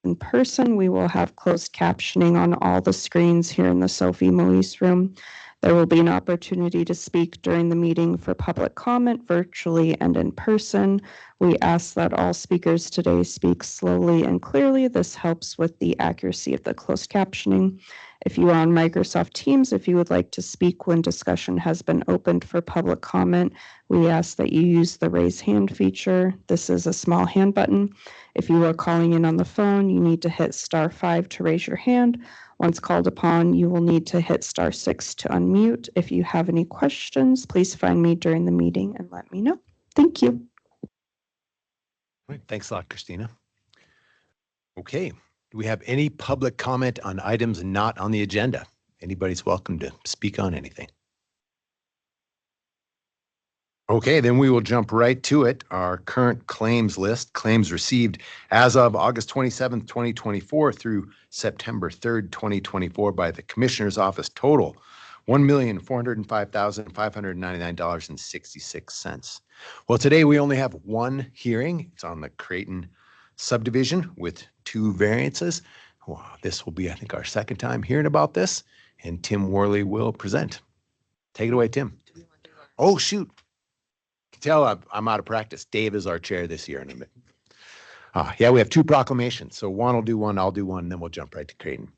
in person, we will have closed captioning on all the screens here in the Sophie Moise room. There will be an opportunity to speak during the meeting for public comment virtually and in person. We ask that all speakers today speak slowly and clearly. This helps with the accuracy of the closed captioning. If you are on Microsoft Teams, if you would like to speak when discussion has been opened for public comment, we ask that you use the raise hand feature. This is a small hand button. If you are calling in on the phone, you need to hit *5 to raise your hand. Once called upon, you will need to hit *6 to unmute. If you have any questions, please find me during the meeting and let me know. Thank you. Right, thanks a lot, Christina. Okay, do we have any public comment on items not on the agenda? Anybody's welcome to speak on anything. Okay, then we will jump right to it. Our current claims list, claims received as of August 27th, 2024 through September 3rd, 2024 by the Commissioner's Office total $1,405,599.66. Well, today we only have one hearing. It's on the Creighton subdivision with 2 variances. Wow, this will be, I think, our second time hearing about this, and Tim Worley will present. Take it away, Tim. Oh, shoot. Tell I'm out of practice. Dave is our chair this year. Yeah, we have 2 proclamations. So one will do one, I'll do one, and then we'll jump right to Creighton.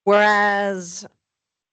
Whereas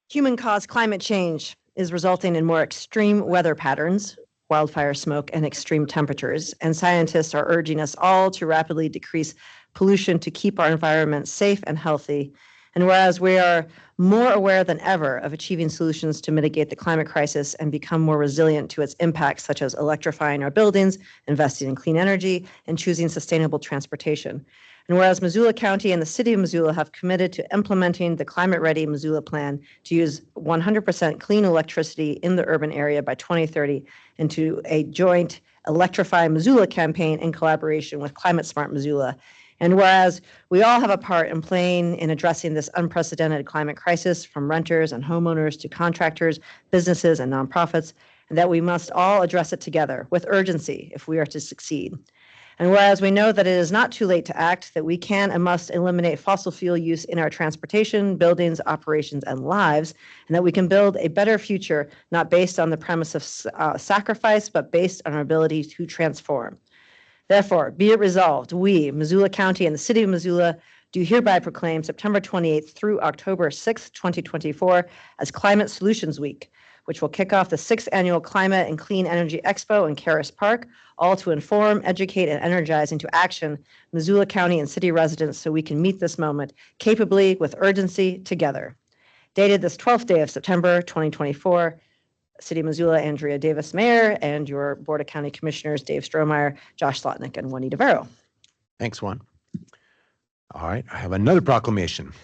human-caused climate change is resulting in more extreme weather patterns, wildfire smoke, and extreme temperatures, and scientists are urging us all to rapidly decrease pollution to keep our environment safe and healthy. And whereas we are more aware than ever of achieving solutions to mitigate the climate crisis and become more resilient to its impacts, such as electrifying our buildings, investing in clean energy, and choosing sustainable transportation. And whereas Missoula County and the City of Missoula have committed to implementing the Climate Ready Missoula Plan to use 100% clean electricity in the urban area by 2030 and to a joint Electrify Missoula campaign in collaboration with Climate Smart Missoula. And whereas we all have a part in playing in addressing this unprecedented climate crisis, from renters and homeowners to contractors, businesses, and nonprofits, and that we must all address it together with urgency if we are to succeed. And whereas we know that it is not too late to act, that we can and must eliminate fossil fuel use in our transportation, buildings, operations, and lives, and that we can build a better future not based on the premise of sacrifice, but based on our ability to transform. Therefore, be it resolved, we, Missoula County and the City of Missoula, do hereby proclaim September 28th through October 6th, 2024 as Climate Solutions Week, which will kick off the 6th Annual Climate and Clean Energy Expo in Caras Park, all to inform, educate, and energize into action Missoula County and City residents so we can meet this moment capably with urgency together. Dated this 12th day of September, 2024, City of Missoula, Andrea Davis, Mayor, and your Board of County Commissioners, Dave Strohmeyer, Josh Slotnick, and Juanita Vero. Thanks, Juan. All right, I have another proclamation.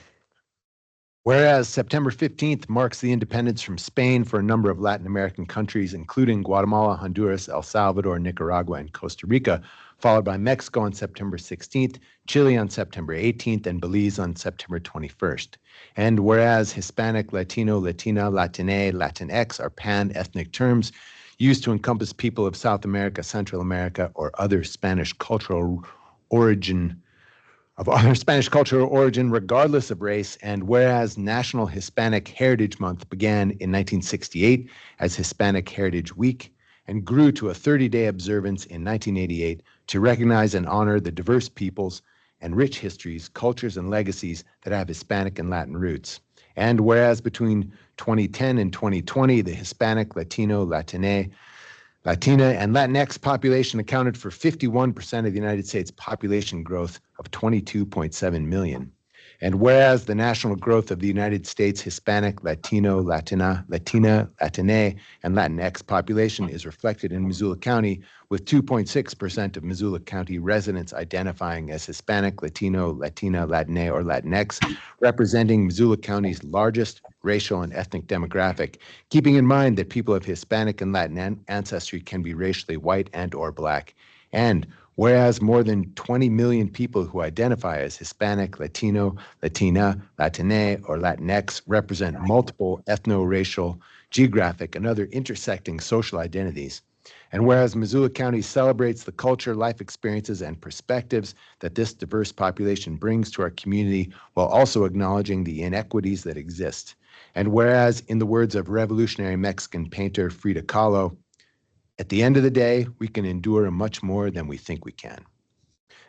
Whereas September 15th marks the independence from Spain for a number of Latin American countries, including Guatemala, Honduras, El Salvador, Nicaragua, and Costa Rica, followed by Mexico on September 16th, Chile on September 18th, and Belize on September 21st. And whereas Hispanic, Latino, Latina, Latine, Latinx are pan-ethnic terms used to encompass people of South America, Central America, or other Spanish cultural origin, regardless of race, and whereas National Hispanic Heritage Month began in 1968 as Hispanic Heritage Week and grew to a 30-day observance in 1988 to recognize and honor the diverse peoples and rich histories, cultures, and legacies that have Hispanic and Latin roots. And whereas between 2010 and 2020, the Hispanic, Latino, Latina, and Latinx population accounted for 51% of the United States population growth of 22.7 million. And whereas the national growth of the United States Hispanic, Latino, Latina, Latine, and Latinx population is reflected in Missoula County, with 2.6% of Missoula County residents identifying as Hispanic, Latino, Latina, Latine, or Latinx, representing Missoula County's largest racial and ethnic demographic, keeping in mind that people of Hispanic and Latin ancestry can be racially white and or black. And whereas more than 20 million people who identify as Hispanic, Latino, Latina, Latine, or Latinx represent multiple ethno-racial, geographic, and other intersecting social identities. And whereas Missoula County celebrates the culture, life experiences, and perspectives that this diverse population brings to our community while also acknowledging the inequities that exist. And whereas, in the words of revolutionary Mexican painter Frida Kahlo, at the end of the day, we can endure much more than we think we can.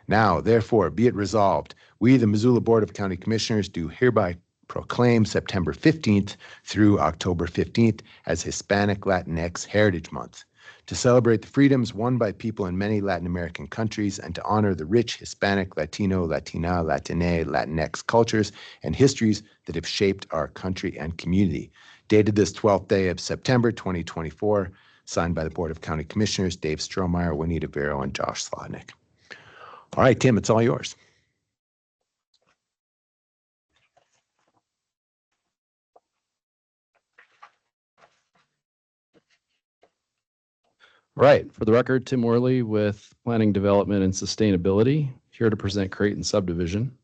Now, therefore, be it resolved, we, the Missoula Board of County Commissioners, do hereby proclaim September 15th through October 15th as Hispanic Latinx Heritage Month, to celebrate the freedoms won by people in many Latin American countries and to honor the rich Hispanic, Latino, Latina, Latine, Latinx cultures and histories that have shaped our country and community. Dated this 12th day of September 2024, signed by the Board of County Commissioners, Dave Strohmeyer, Juanita Vero, and Josh Slotnick. All right, Tim, it's all yours. All right, for the record, Tim Worley with Planning, Development, and Sustainability, here to present Creighton Subdivision,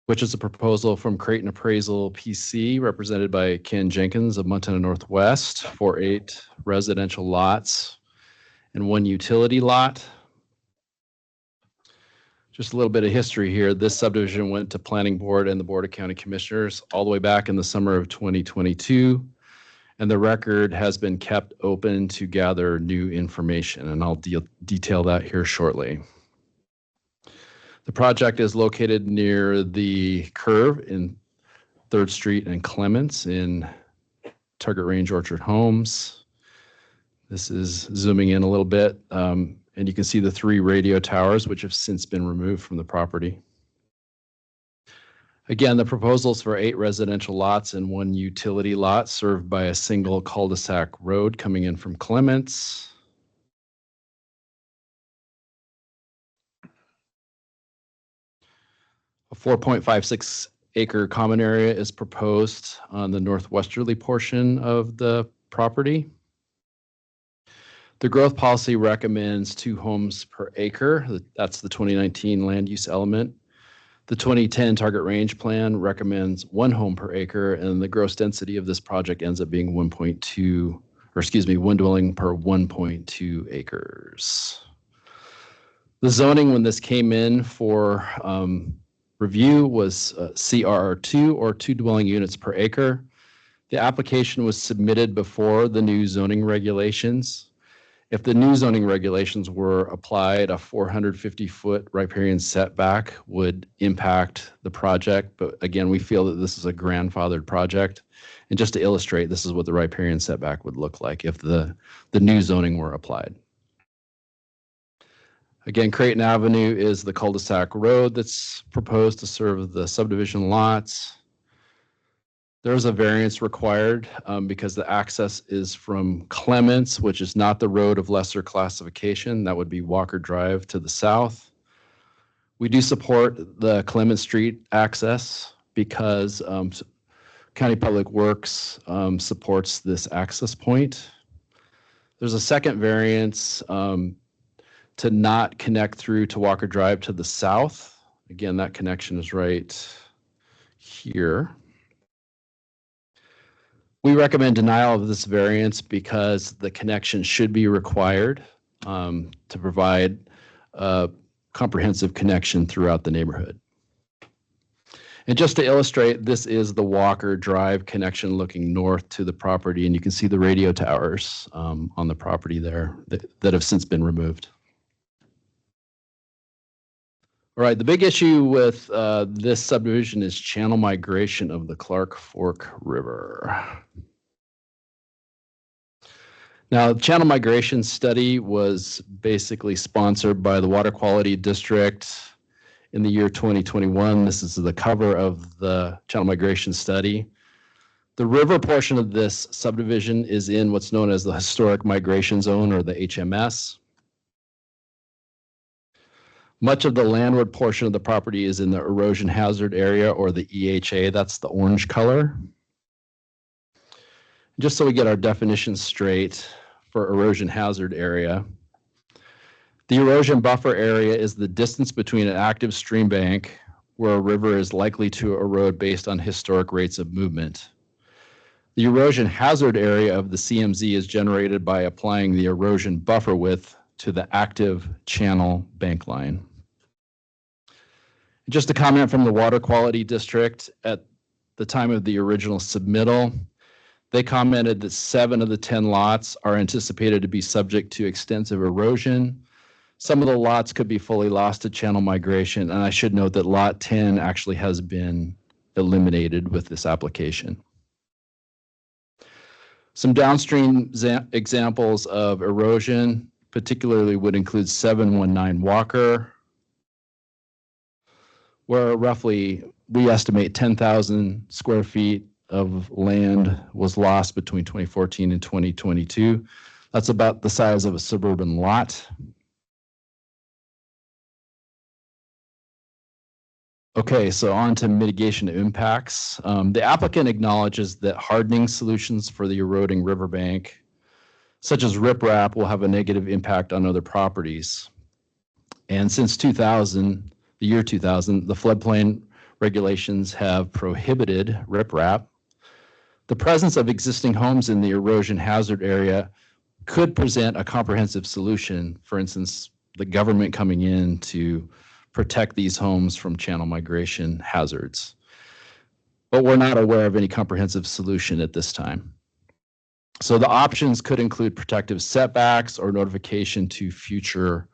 which is a proposal from Creighton Appraisal PC, represented by Ken Jenkins of Montana Northwest, for 8 residential lots and 1 utility lot. Just a little bit of history here. This subdivision went to Planning Board and the Board of County Commissioners all the way back in the summer of 2022. And the record has been kept open to gather new information, and I'll detail that here shortly. The project is located near the curve in 3rd Street and Clements in Target Range Orchard Homes. This is zooming in a little bit, and you can see the 3 radio towers, which have since been removed from the property. Again, the proposals for 8 residential lots and 1 utility lot served by a single cul-de-sac road coming in from Clements. A 4.56 acre common area is proposed on the northwesterly portion of the property. The growth policy recommends 2 homes per acre. That's the 2019 land use element. The 2010 target range plan recommends 1 home per acre, and the gross density of this project ends up being 1 dwelling per 1.2 acres. The zoning when this came in for review was CRR2, or 2 dwelling units per acre. The application was submitted before the new zoning regulations. If the new zoning regulations were applied, a 450-foot riparian setback would impact the project. But again, we feel that this is a grandfathered project. And just to illustrate, this is what the riparian setback would look like if the new zoning were applied. Again, Creighton Avenue is the cul-de-sac road that's proposed to serve the subdivision lots. There's a variance required because the access is from Clements, which is not the road of lesser classification. That would be Walker Drive to the south. We do support the Clements Street access because County Public Works supports this access point. There's a second variance to not connect through to Walker Drive to the south. Again, that connection is right here. We recommend denial of this variance because the connection should be required to provide a comprehensive connection throughout the neighborhood. And just to illustrate, this is the Walker Drive connection looking north to the property, and you can see the radio towers on the property there that have since been removed. All right, the big issue with this subdivision is channel migration of the Clark Fork River. Now, the channel migration study was basically sponsored by the Water Quality District in the year 2021. This is the cover of the channel migration study. The river portion of this subdivision is in what's known as the Historic Migration Zone, or the HMS. Much of the landward portion of the property is in the erosion hazard area, or the EHA. That's the orange color. Just so we get our definitions straight for erosion hazard area, the erosion buffer area is the distance between an active stream bank where a river is likely to erode based on historic rates of movement. The erosion hazard area of the CMZ is generated by applying the erosion buffer width to the active channel bank line. Just a comment from the Water Quality District. At the time of the original submittal, they commented that 7 of the 10 lots are anticipated to be subject to extensive erosion. Some of the lots could be fully lost to channel migration, and I should note that lot 10 actually has been eliminated with this application. Some downstream examples of erosion particularly would include 719 Walker, where roughly we estimate 10,000 square feet of land was lost between 2014 and 2022. That's about the size of a suburban lot. Okay, so on to mitigation impacts. The applicant acknowledges that hardening solutions for the eroding riverbank, such as riprap, will have a negative impact on other properties. And since 2000, the year 2000, the floodplain regulations have prohibited riprap. The presence of existing homes in the erosion hazard area could present a comprehensive solution. For instance, the government coming in to protect these homes from channel migration hazards. But we're not aware of any comprehensive solution at this time. So the options could include protective setbacks or notification to future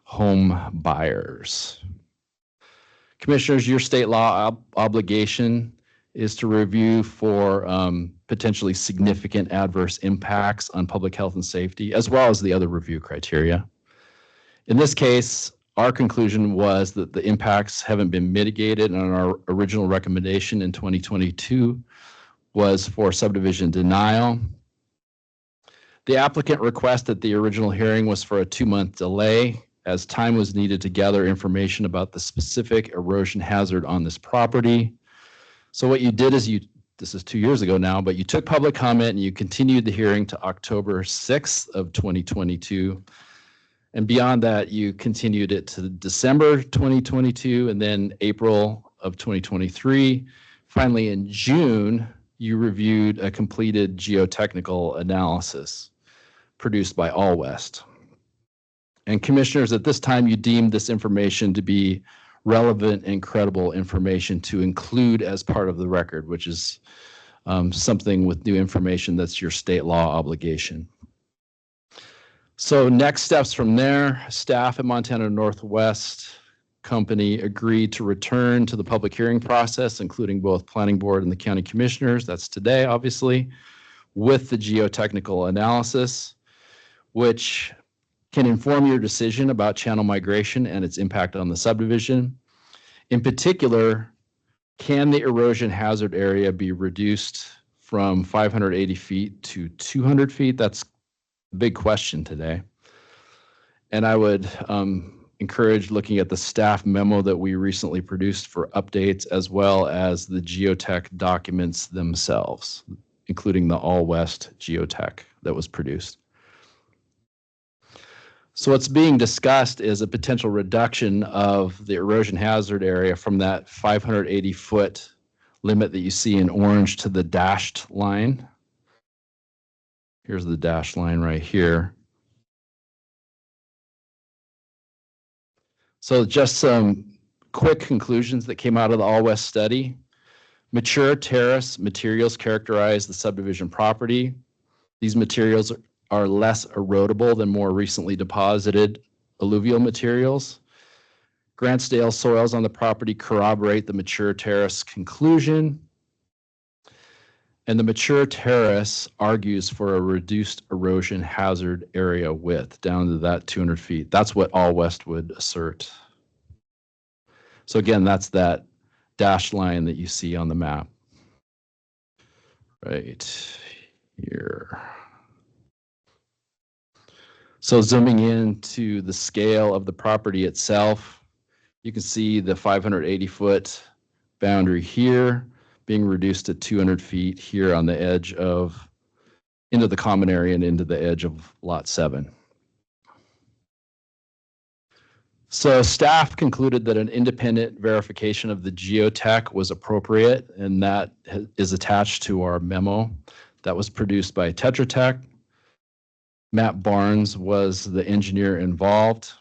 home buyers. Commissioners, your state law obligation is to review for potentially significant adverse impacts on public health and safety, as well as the other review criteria. In this case, our conclusion was that the impacts haven't been mitigated, and our original recommendation in 2022 was for subdivision denial. The applicant requested the original hearing was for a 2-month delay, as time was needed to gather information about the specific erosion hazard on this property. So what you did is this is 2 years ago now, but you took public comment and you continued the hearing to October 6th of 2022. And beyond that, you continued it to December 2022 and then April of 2023. Finally, in June, you reviewed a completed geotechnical analysis produced by All West. And commissioners, at this time, you deemed this information to be relevant and credible information to include as part of the record, which is something with new information that's your state law obligation. So next steps from there, staff at Montana Northwest Company agreed to return to the public hearing process, including both planning board and the county commissioners, that's today obviously, with the geotechnical analysis, which can inform your decision about channel migration and its impact on the subdivision. In particular, can the erosion hazard area be reduced from 580 feet to 200 feet? That's a big question today. And I would encourage looking at the staff memo that we recently produced for updates, as well as the geotech documents themselves, including the All West geotech that was produced. So what's being discussed is a potential reduction of the erosion hazard area from that 580-foot limit that you see in orange to the dashed line. Here's the dashed line right here. So just some quick conclusions that came out of the All West study. Mature terrace materials characterize the subdivision property. These materials are less erodible than more recently deposited alluvial materials. Grantsdale soils on the property corroborate the mature terrace conclusion. And the mature terrace argues for a reduced erosion hazard area width down to that 200 feet. That's what All West would assert. So again, that's that dashed line that you see on the map. Right here. So zooming into the scale of the property itself, you can see the 580-foot boundary here being reduced to 200 feet here on the edge of, into the common area and into the edge of Lot 7. So staff concluded that an independent verification of the geotech was appropriate, and that is attached to our memo. that was produced by Tetra Tech. Matt Barnes was the engineer involved.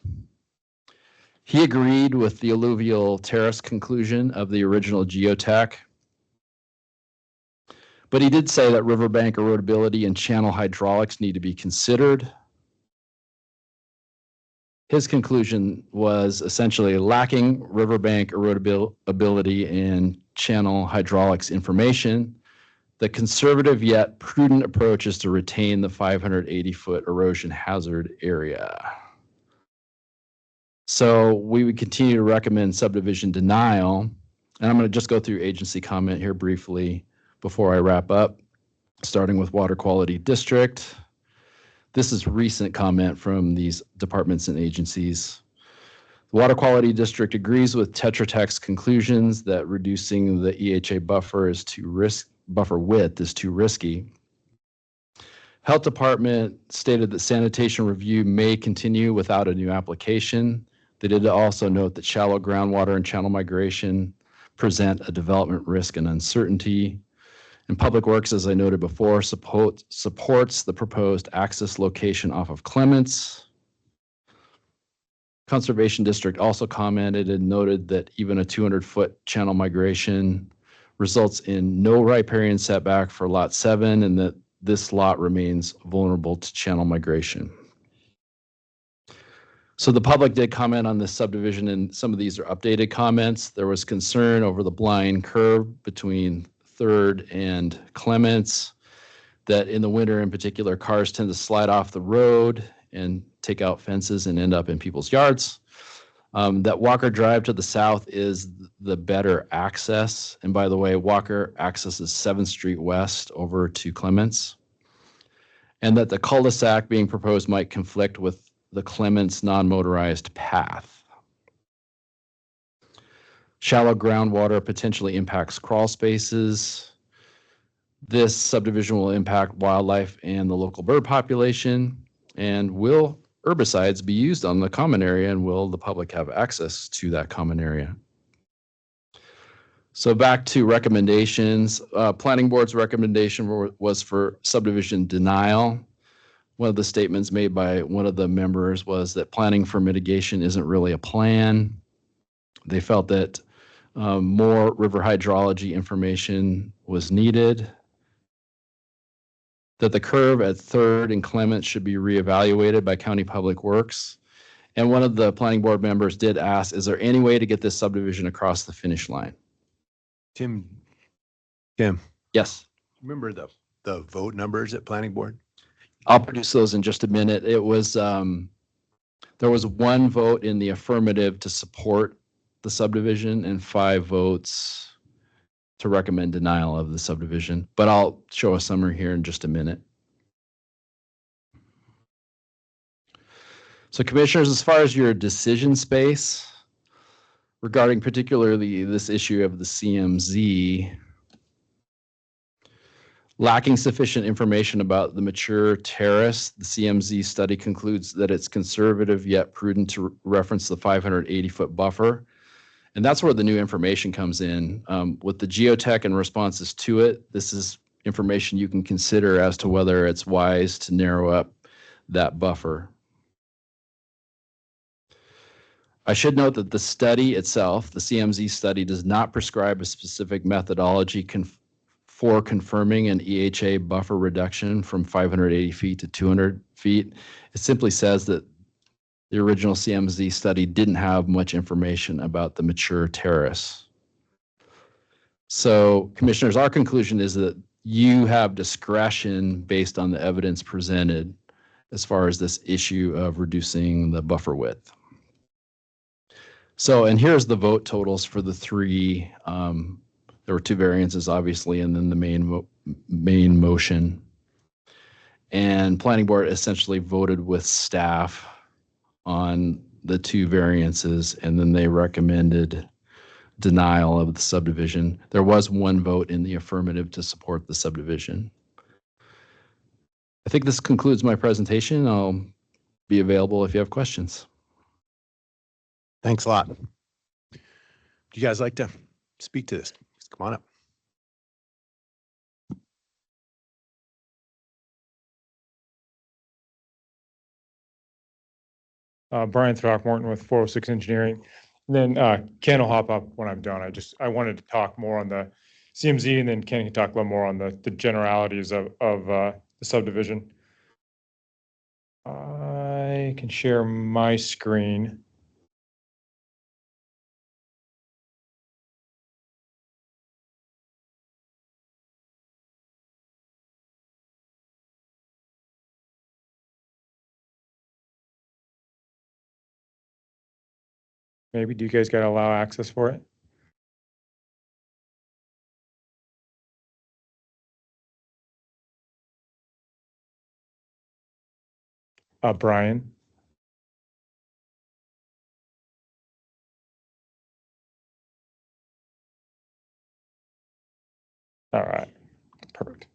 He agreed with the alluvial terrace conclusion of the original geotech, but he did say that riverbank erodibility and channel hydraulics need to be considered. His conclusion was essentially lacking riverbank erodibility and channel hydraulics information. The conservative yet prudent approach is to retain the 580-foot erosion hazard area. So we would continue to recommend subdivision denial. And I'm going to just go through agency comment here briefly before I wrap up, starting with Water Quality District. This is recent comment from these departments and agencies. The Water Quality District agrees with Tetra Tech's conclusions that reducing the EHA buffer width is too risky. Health Department stated that sanitation review may continue without a new application. They did also note that shallow groundwater and channel migration present a development risk and uncertainty. And Public Works, as I noted before, supports the proposed access location off of Clements. Conservation District also commented and noted that even a 200-foot channel migration results in no riparian setback for Lot 7 and that this lot remains vulnerable to channel migration. So the public did comment on this subdivision, and some of these are updated comments. There was concern over the blind curve between 3rd and Clements, that in the winter in particular, cars tend to slide off the road and take out fences and end up in people's yards. That Walker Drive to the south is the better access. And by the way, Walker accesses 7th Street West over to Clements. And that the cul-de-sac being proposed might conflict with the Clements non-motorized path. Shallow groundwater potentially impacts crawl spaces. This subdivision will impact wildlife and the local bird population. And will herbicides be used on the common area, and will the public have access to that common area? So back to recommendations. Planning Board's recommendation was for subdivision denial. One of the statements made by one of the members was that planning for mitigation isn't really a plan. They felt that more river hydrology information was needed, that the curve at 3rd and Clements should be reevaluated by County Public Works. And one of the Planning Board members did ask, is there any way to get this subdivision across the finish line? Tim, Yes. remember the vote numbers at Planning Board? I'll produce those in just a minute. It was, there was 1 vote in the affirmative to support the subdivision and 5 votes to recommend denial of the subdivision, but I'll show a summary here in just a minute. So commissioners, as far as your decision space regarding particularly this issue of the CMZ, lacking sufficient information about the mature terrace, the CMZ study concludes that it's conservative yet prudent to reference the 580-foot buffer. And that's where the new information comes in. With the geotech and responses to it, this is information you can consider as to whether it's wise to narrow up that buffer. I should note that the study itself, the CMZ study, does not prescribe a specific methodology for confirming an EHA buffer reduction from 580 feet to 200 feet. It simply says that the original CMZ study didn't have much information about the mature terrace. So, commissioners, our conclusion is that you have discretion based on the evidence presented as far as this issue of reducing the buffer width. So, and here's the vote totals for the 3. There were 2 variances, obviously, and then the main motion. And Planning Board essentially voted with staff on the 2 variances, and then they recommended denial of the subdivision. There was 1 vote in the affirmative to support the subdivision. I think this concludes my presentation. I'll be available if you have questions. Thanks a lot. Do you guys like to speak to this? Come on up. Brian Throckmorton with 406 Engineering. And then Ken will hop up when I'm done. I wanted to talk more on the CMZ, and then Ken can talk a little more on the generalities of the subdivision. I can share my screen. Maybe, do you guys got to allow access for it? Brian? All right, perfect.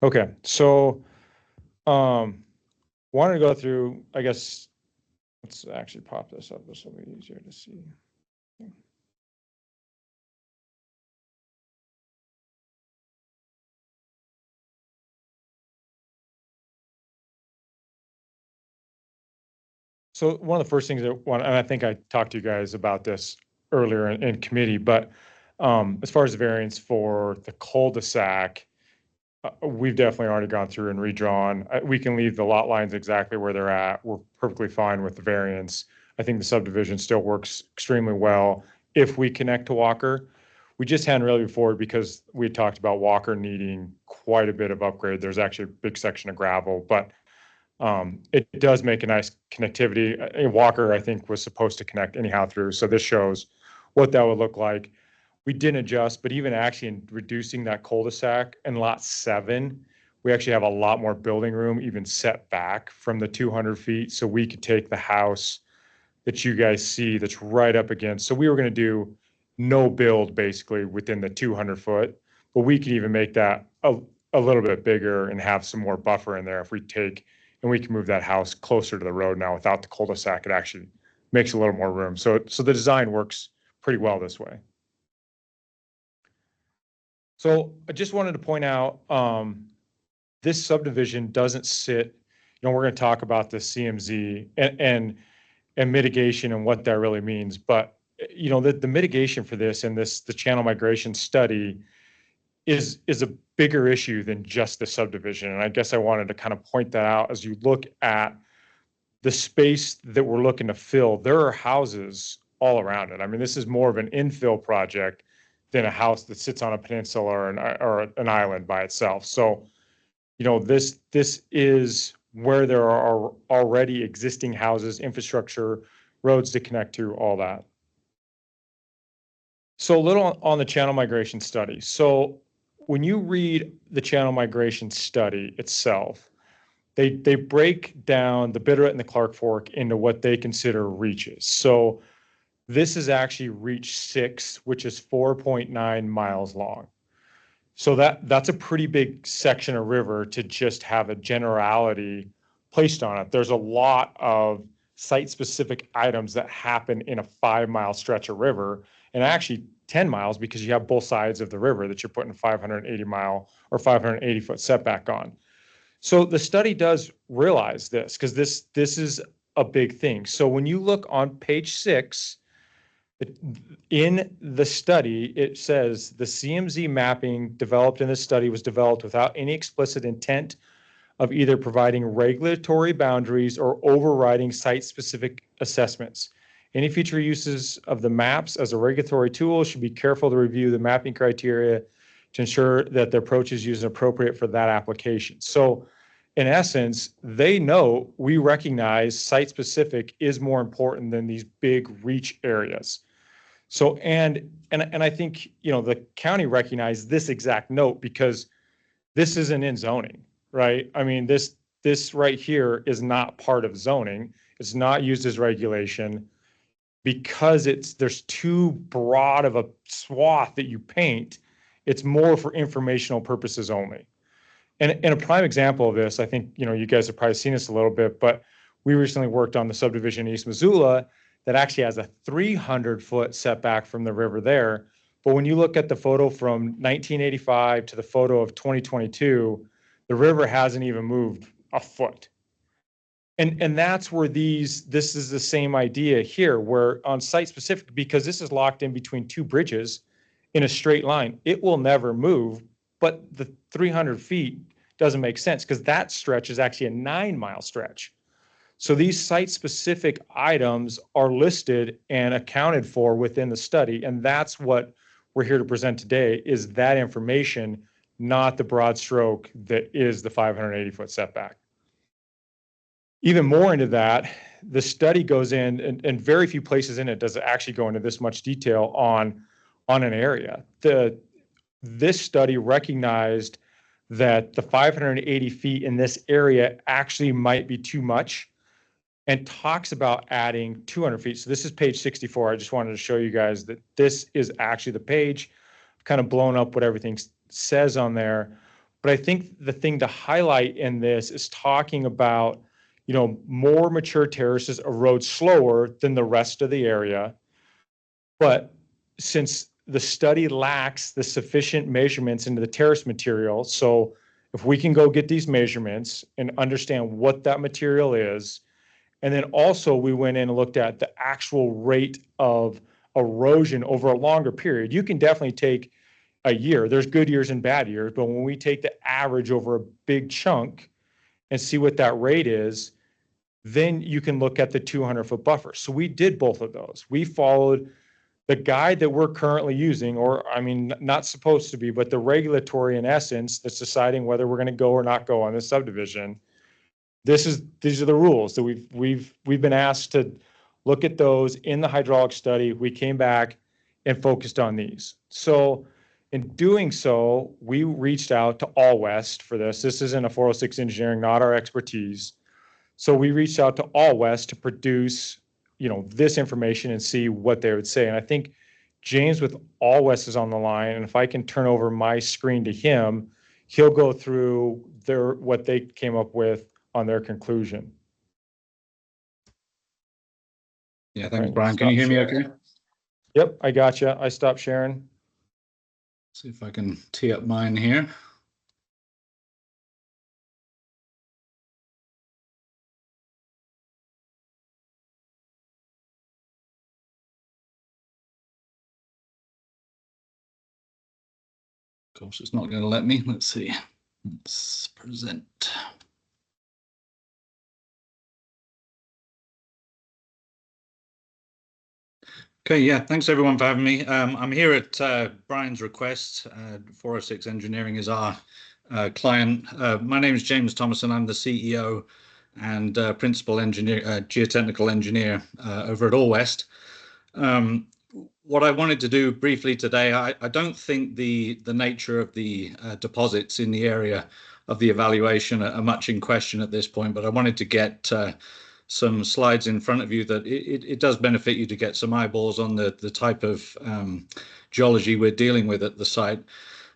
Okay, so wanted to go through, I guess, let's actually pop this up. This will be easier to see. So one of the first things and I think I talked to you guys about this earlier in committee, but as far as the variance for the cul-de-sac, we've definitely already gone through and redrawn. We can leave the lot lines exactly where they're at. We're perfectly fine with the variance. I think the subdivision still works extremely well if we connect to Walker. We just hadn't really before because we talked about Walker needing quite a bit of upgrade. There's actually a big section of gravel, but it does make a nice connectivity. Walker, I think, was supposed to connect anyhow through. So this shows what that would look like. We didn't adjust, but even actually in reducing that cul-de-sac in lot 7, we actually have a lot more building room, even set back from the 200 feet. So we could take the house that you guys see that's right up against. So we were going to do no build basically within the 200 foot, but we could even make that a little bit bigger and have some more buffer in there if we take, and we can move that house closer to the road now without the cul-de-sac. It actually makes a little more room. So the design works pretty well this way. So I just wanted to point out, this subdivision doesn't sit, we're going to talk about the CMZ and mitigation and what that really means. But, the mitigation for this and the channel migration study is a bigger issue than just the subdivision. And I guess I wanted to kind of point that out as you look at the space that we're looking to fill. There are houses all around it. I mean, this is more of an infill project than a house that sits on a peninsula or an island by itself. So, this is where there are already existing houses, infrastructure, roads to connect to, all that. So a little on the channel migration study. So when you read the channel migration study itself, they break down the Bitterroot and the Clark Fork into what they consider reaches. So this is actually reach 6, which is 4.9 miles long. So that's a pretty big section of river to just have a generality placed on it. There's a lot of site-specific items that happen in a 5-mile stretch of river, and actually 10 miles because you have both sides of the river that you're putting a 580-mile or 580-foot setback on. So the study does realize this because this is a big thing. So when you look on page 6, in the study, it says the CMZ mapping developed in this study was developed without any explicit intent of either providing regulatory boundaries or overriding site-specific assessments. Any future uses of the maps as a regulatory tool should be careful to review the mapping criteria to ensure that the approach is used and appropriate for that application. So in essence, they know we recognize site-specific is more important than these big reach areas. So, and I think, the county recognized this exact note because this isn't in zoning, right? I mean, this right here is not part of zoning. It's not used as regulation because there's too broad of a swath that you paint. It's more for informational purposes only. And a prime example of this, I think, you guys have probably seen this a little bit, but we recently worked on the subdivision in East Missoula that actually has a 300-foot setback from the river there. But when you look at the photo from 1985 to the photo of 2022, The river hasn't even moved a foot. And that's where this is the same idea here, where on site specific, because this is locked in between two bridges in a straight line, it will never move, but the 300 feet doesn't make sense because that stretch is actually a 9-mile stretch. So these site-specific items are listed and accounted for within the study, and that's what we're here to present today, is that information, not the broad stroke that is the 580-foot setback. Even more into that, the study goes in, and very few places in it does it actually go into this much detail on an area. This study recognized that the 580 feet in this area actually might be too much, and talks about adding 200 feet. So this is page 64. I just wanted to show you guys that this is actually the page. I've kind of blown up what everything says on there. But I think the thing to highlight in this is talking about, more mature terraces erode slower than the rest of the area. But since the study lacks the sufficient measurements into the terrace material, so if we can go get these measurements and understand what that material is, and then also we went in and looked at the actual rate of erosion over a longer period. You can definitely take a year. There's good years and bad years, but when we take the average over a big chunk and see what that rate is, then you can look at the 200-foot buffer. So we did both of those. We followed the guide that we're currently using, or not supposed to be, but the regulatory in essence that's deciding whether we're going to go or not go on this subdivision. These are the rules that we've been asked to look at those in the hydraulic study. We came back and focused on these. So in doing so, we reached out to All West for this. This isn't a 406 engineering, not our expertise. So we reached out to All West to produce, this information and see what they would say. And I think James with All West is on the line. And if I can turn over my screen to him, he'll go through what they came up with on their conclusion. Yeah, thanks, Brian. Can you hear me okay? Yep, I gotcha. I stopped sharing. See if I can tee up mine here. Of course, it's not going to let me. Let's see. Let's present. Okay, yeah, thanks everyone for having me. I'm here at Brian's request. 406 Engineering is our client. My name is James Thomason. I'm the CEO and principal engineer, geotechnical engineer over at All West. What I wanted to do briefly today, I don't think the nature of the deposits in the area of the evaluation are much in question at this point, but I wanted to get some slides in front of you that it does benefit you to get some eyeballs on the type of geology we're dealing with at the site.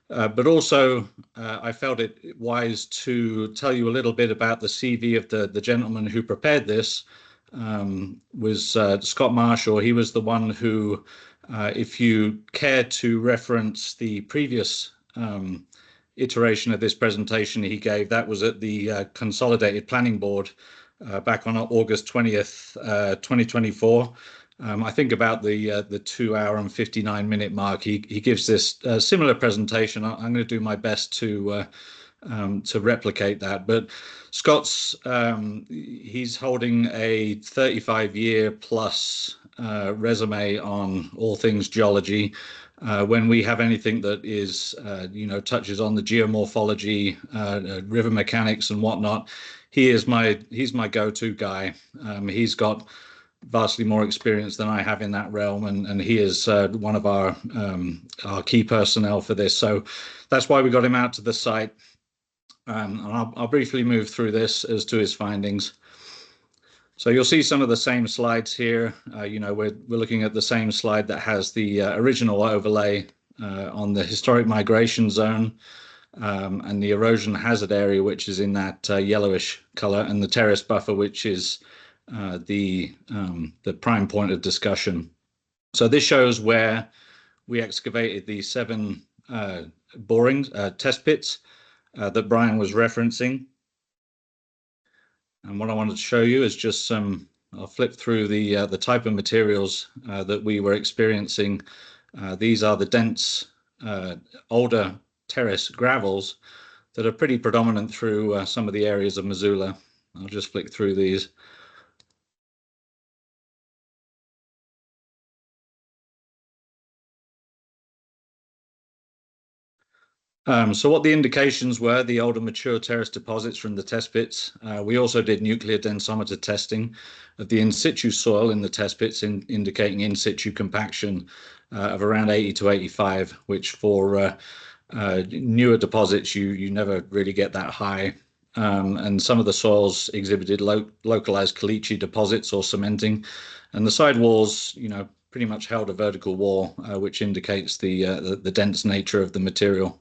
But also, I felt it wise to tell you a little bit about the CV of the gentleman who prepared this. Was Scott Marshall. He was the one who, if you care to reference the previous iteration of this presentation he gave, that was at the Consolidated Planning Board back on August 20th, 2024. I think about the 2-hour and 59-minute mark. He gives this similar presentation. I'm going to do my best to replicate that. But Scott's he's holding a 35-year plus resume on all things geology. When we have anything that is touches on the geomorphology, river mechanics and whatnot, he's my go-to guy. He's got vastly more experience than I have in that realm, and he is one of our key personnel for this. So that's why we got him out to the site. And I'll briefly move through this as to his findings. So you'll see some of the same slides here. We're looking at the same slide that has the original overlay on the historic migration zone and the erosion hazard area, which is in that yellowish color, and the terrace buffer, which is the prime point of discussion. So this shows where we excavated the 7 borings, test pits. that Brian was referencing. And what I wanted to show you is just some, I'll flip through the type of materials that we were experiencing. These are the dense, older terrace gravels that are pretty predominant through some of the areas of Missoula. I'll just flick through these. So what the indications were, the older mature terrace deposits from the test pits. We also did nuclear densometer testing of the in situ soil in the test pits, indicating in situ compaction of around 80 to 85, which for newer deposits, you never really get that high. And some of the soils exhibited localized caliche deposits or cementing, and the side walls, pretty much held a vertical wall, which indicates the dense nature of the material.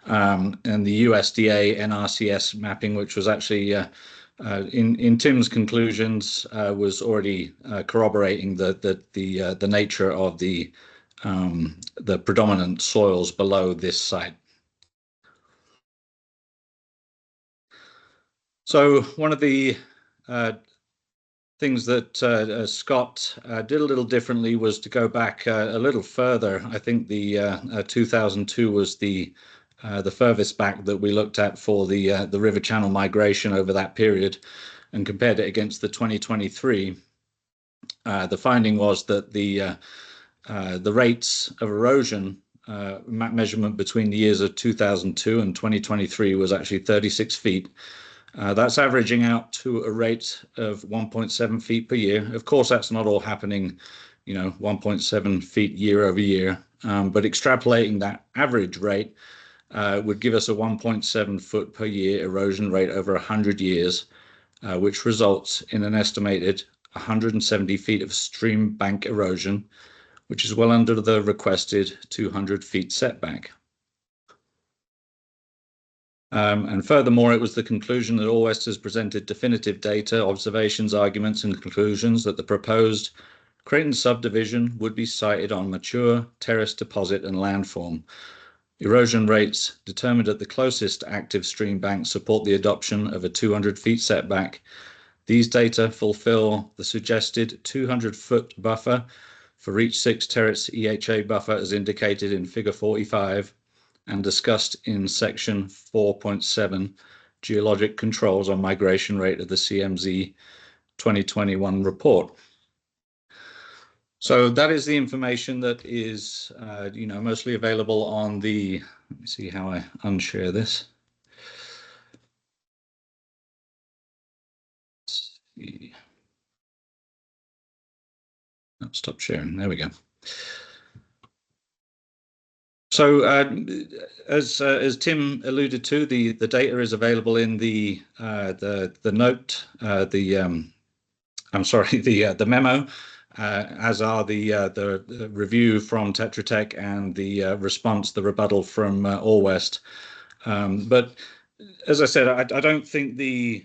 And the USDA NRCS mapping, which was actually in Tim's conclusions, was already corroborating the nature of the predominant soils below this site. So one of the things that Scott did a little differently was to go back a little further. I think the 2002 was the furthest back that we looked at for the river channel migration over that period, and compared it against the 2023. The finding was that the rates of erosion measurement between the years of 2002 and 2023 was actually 36 feet. That's averaging out to a rate of 1.7 feet per year. Of course, that's not all happening, 1.7 feet year over year, but extrapolating that average rate would give us a 1.7 foot per year erosion rate over 100 years, which results in an estimated 170 feet of stream bank erosion, which is well under the requested 200 feet setback. And furthermore, it was the conclusion that All West has presented definitive data, observations, arguments, and conclusions that the proposed Creighton subdivision would be sited on mature terrace deposit and landform. Erosion rates determined at the closest active stream bank support the adoption of a 200 feet setback. These data fulfill the suggested 200-foot buffer for each 6 terrace EHA buffer as indicated in Figure 45 and discussed in Section 4.7, Geologic Controls on Migration Rate of the CMZ 2021 report. So that is the information that is, mostly available on the, let me see how I unshare this. Let's see. Oh, stop sharing, there we go. So as Tim alluded to, the data is available in the note, the memo. As are the review from Tetra Tech and the response, the rebuttal from All West. But as I said, I don't think the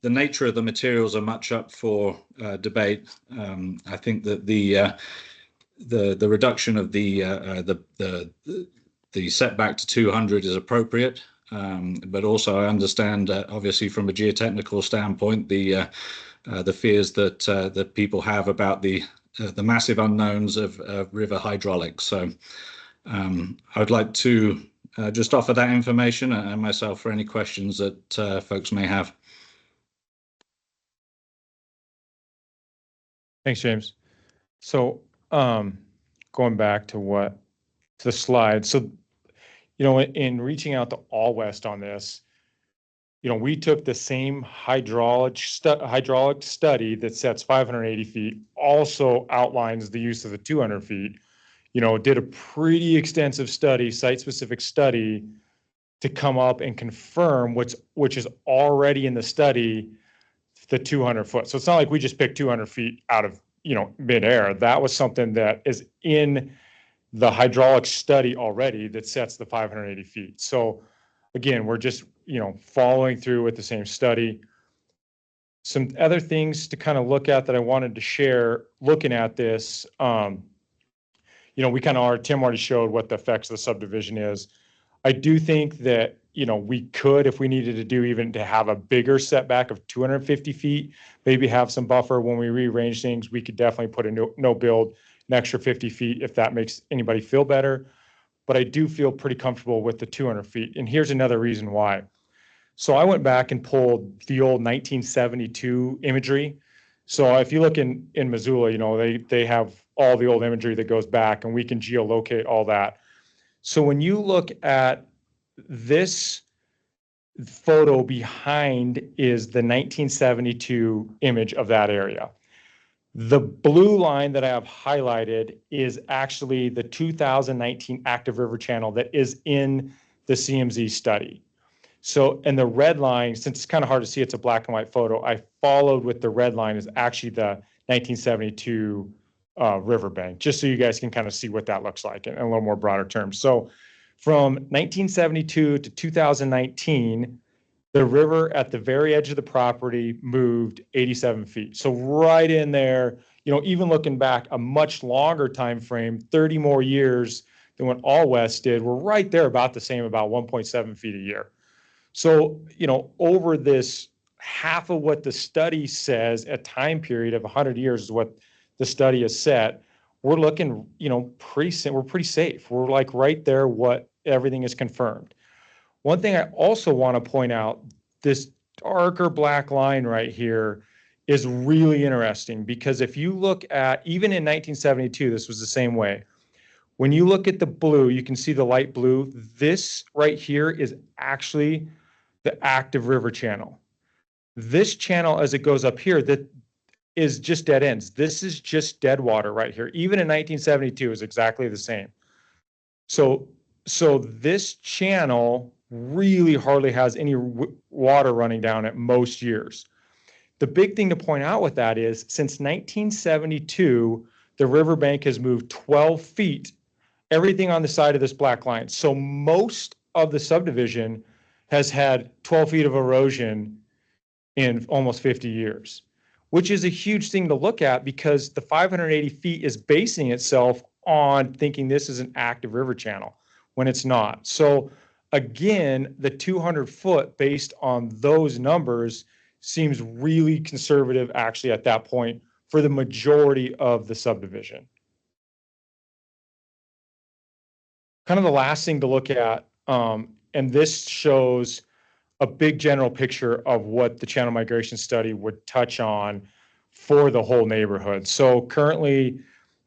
nature of the materials are much up for debate. I think that the reduction of the setback to 200 is appropriate. But also I understand, obviously, from a geotechnical standpoint, the fears that people have about the massive unknowns of river hydraulics. So I'd like to just offer that information and myself for any questions that folks may have. Thanks, James. So going back to the slide. So, in reaching out to All West on this, we took the same hydraulic study that sets 580 feet, also outlines the use of the 200 feet, did a pretty extensive study, site-specific study, to come up and confirm which is already in the study, the 200 foot. So it's not like we just picked 200 feet out of, midair. That was something that is in the hydraulic study already that sets the 580 feet. So again, we're just, following through with the same study. Some other things to kind of look at that I wanted to share looking at this, Tim already showed what the effects of the subdivision is. I do think that, we could, if we needed to do even to have a bigger setback of 250 feet, maybe have some buffer when we rearrange things, we could definitely put a no build, an extra 50 feet if that makes anybody feel better. But I do feel pretty comfortable with the 200 feet. And here's another reason why. So I went back and pulled the old 1972 imagery. So if you look in Missoula, they have all the old imagery that goes back, and we can geolocate all that. So when you look at this photo behind is the 1972 image of that area. The blue line that I have highlighted is actually the 2019 active river channel that is in the CMZ study. So, and the red line, since it's kind of hard to see, it's a black and white photo, I followed with the red line is actually the 1972 riverbank, just so you guys can kind of see what that looks like in a little more broader terms. So from 1972 to 2019, the river at the very edge of the property moved 87 feet. So right in there, even looking back a much longer time frame, 30 more years than what All West did, we're right there about the same, about 1.7 feet a year. So, over this half of what the study says, a time period of 100 years is what the study has set, we're looking, we're pretty safe. We're like right there, what everything is confirmed. One thing I also want to point out, this darker black line right here is really interesting, because if you look at, even in 1972, this was the same way. When you look at the blue, you can see the light blue. This right here is actually the active river channel. This channel, as it goes up here, that is just dead ends. This is just dead water right here. Even in 1972 is exactly the same. So this channel really hardly has any water running down it most years. The big thing to point out with that is, since 1972, the riverbank has moved 12 feet, everything on the side of this black line. So most of the subdivision has had 12 feet of erosion in almost 50 years, which is a huge thing to look at, because the 580 feet is basing itself on thinking this is an active river channel when it's not. So again, the 200 foot based on those numbers seems really conservative actually at that point for the majority of the subdivision. Kind of the last thing to look at, and this shows a big general picture of what the channel migration study would touch on for the whole neighborhood. So currently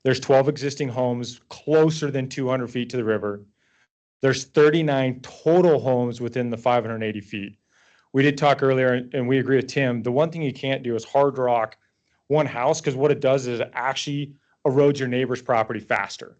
there's 12 existing homes closer than 200 feet to the river. There's 39 total homes within the 580 feet. We did talk earlier, and we agree with Tim, the one thing you can't do is hard rock one house, because what it does is it actually erodes your neighbor's property faster.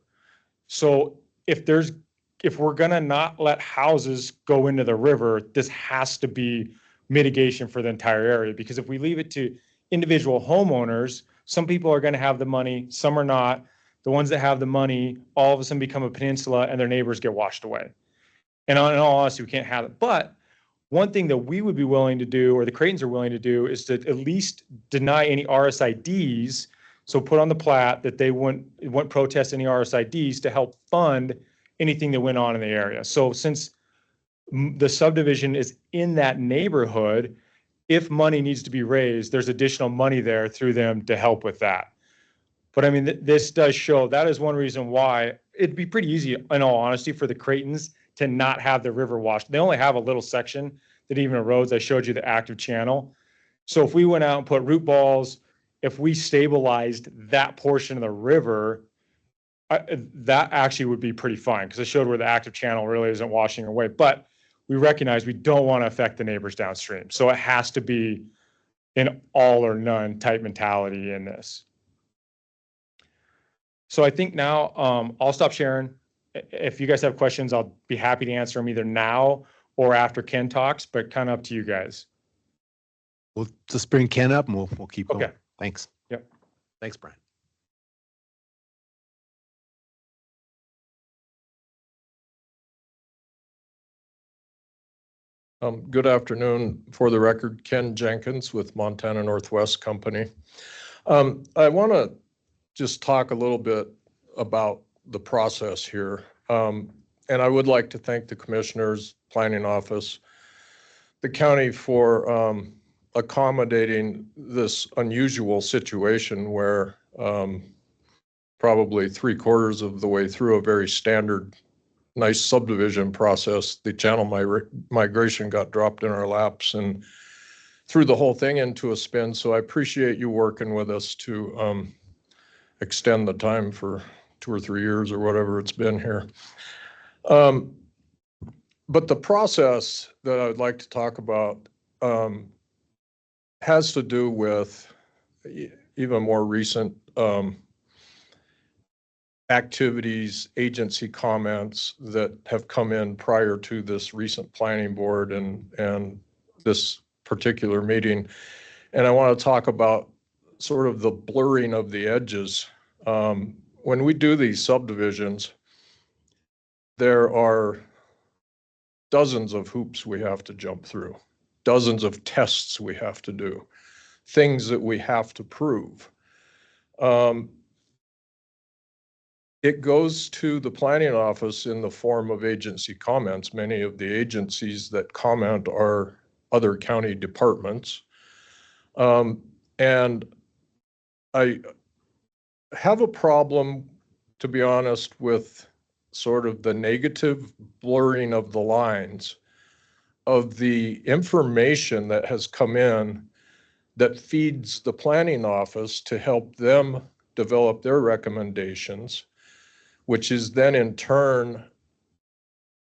So if we're gonna not let houses go into the river, this has to be mitigation for the entire area, because if we leave it to individual homeowners, some people are gonna have the money, some are not. The ones that have the money all of a sudden become a peninsula and their neighbors get washed away. And in all honesty, we can't have it. But one thing that we would be willing to do, or the Creightons are willing to do, is to at least deny any RSIDs. So put on the plat that they wouldn't protest any RSIDs to help fund anything that went on in the area. So since the subdivision is in that neighborhood, if money needs to be raised, there's additional money there through them to help with that. But I mean, this does show, that is one reason why it'd be pretty easy, in all honesty, for the Creightons to not have the river washed. They only have a little section that even erodes. I showed you the active channel. So if we went out and put root balls, if we stabilized that portion of the river, that actually would be pretty fine, because I showed where the active channel really isn't washing away. But we recognize we don't want to affect the neighbors downstream. So it has to be an all or none type mentality in this. So I think now I'll stop sharing. If you guys have questions, I'll be happy to answer them either now or after Ken talks, but kind of up to you guys. We'll just bring Ken up and we'll keep going. Okay. Thanks. Yep. Thanks, Brian. Good afternoon. For the record, Ken Jenkins with Montana Northwest Company. I want to just talk a little bit about the process here. And I would like to thank the commissioners, planning office, the county for accommodating this unusual situation where probably 3/4 of the way through a very standard, nice subdivision process, the channel migration got dropped in our laps and threw the whole thing into a spin. So I appreciate you working with us to extend the time for 2 or 3 years or whatever it's been here. But the process that I would like to talk about has to do with even more recent activities, agency comments that have come in prior to this recent planning board and this particular meeting. And I want to talk about sort of the blurring of the edges. When we do these subdivisions, there are dozens of hoops we have to jump through, dozens of tests we have to do, things that we have to prove. It goes to the planning office in the form of agency comments. Many of the agencies that comment are other county departments. And I have a problem, to be honest, with sort of the negative blurring of the lines of the information that has come in that feeds the planning office to help them develop their recommendations, which is then in turn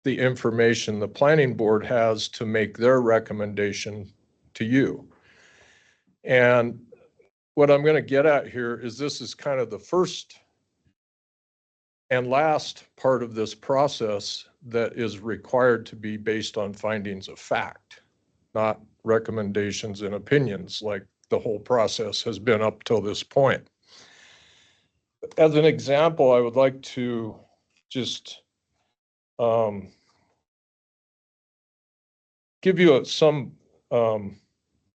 the information the planning board has to make their recommendation to you. And what I'm going to get at here is this is kind of the first and last part of this process that is required to be based on findings of fact, not recommendations and opinions like the whole process has been up till this point. As an example, I would like to just give you some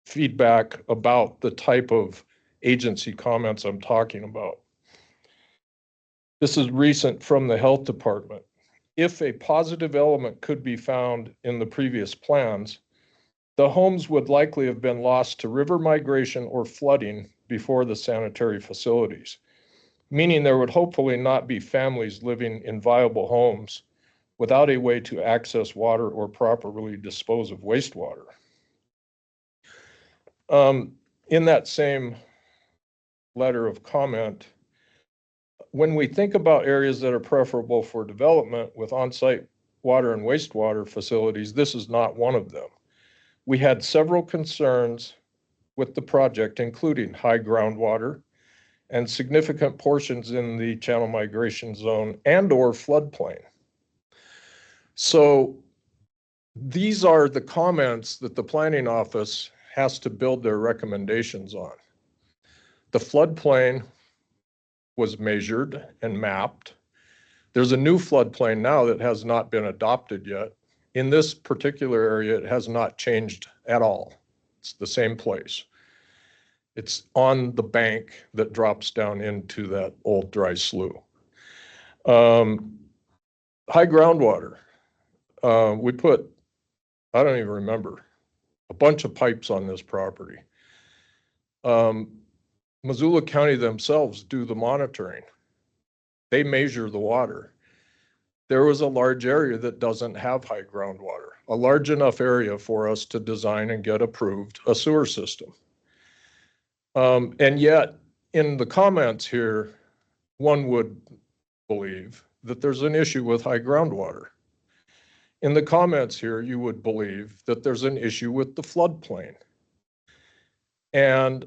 feedback about the type of agency comments I'm talking about. This is recent from the health department. If a positive element could be found in the previous plans, the homes would likely have been lost to river migration or flooding before the sanitary facilities, meaning there would hopefully not be families living in viable homes without a way to access water or properly dispose of wastewater. In that same letter of comment, when we think about areas that are preferable for development with on-site water and wastewater facilities, this is not one of them. We had several concerns with the project, including high groundwater and significant portions in the channel migration zone and/or floodplain. So these are the comments that the planning office has to build their recommendations on. The floodplain was measured and mapped. There's a new floodplain now that has not been adopted yet. In this particular area, it has not changed at all. It's the same place. It's on the bank that drops down into that old dry slough. High groundwater. We put, I don't even remember, a bunch of pipes on this property. Missoula County themselves do the monitoring. They measure the water. There was a large area that doesn't have high groundwater, a large enough area for us to design and get approved a sewer system. And yet, in the comments here, one would believe that there's an issue with high groundwater. In the comments here, you would believe that there's an issue with the floodplain. And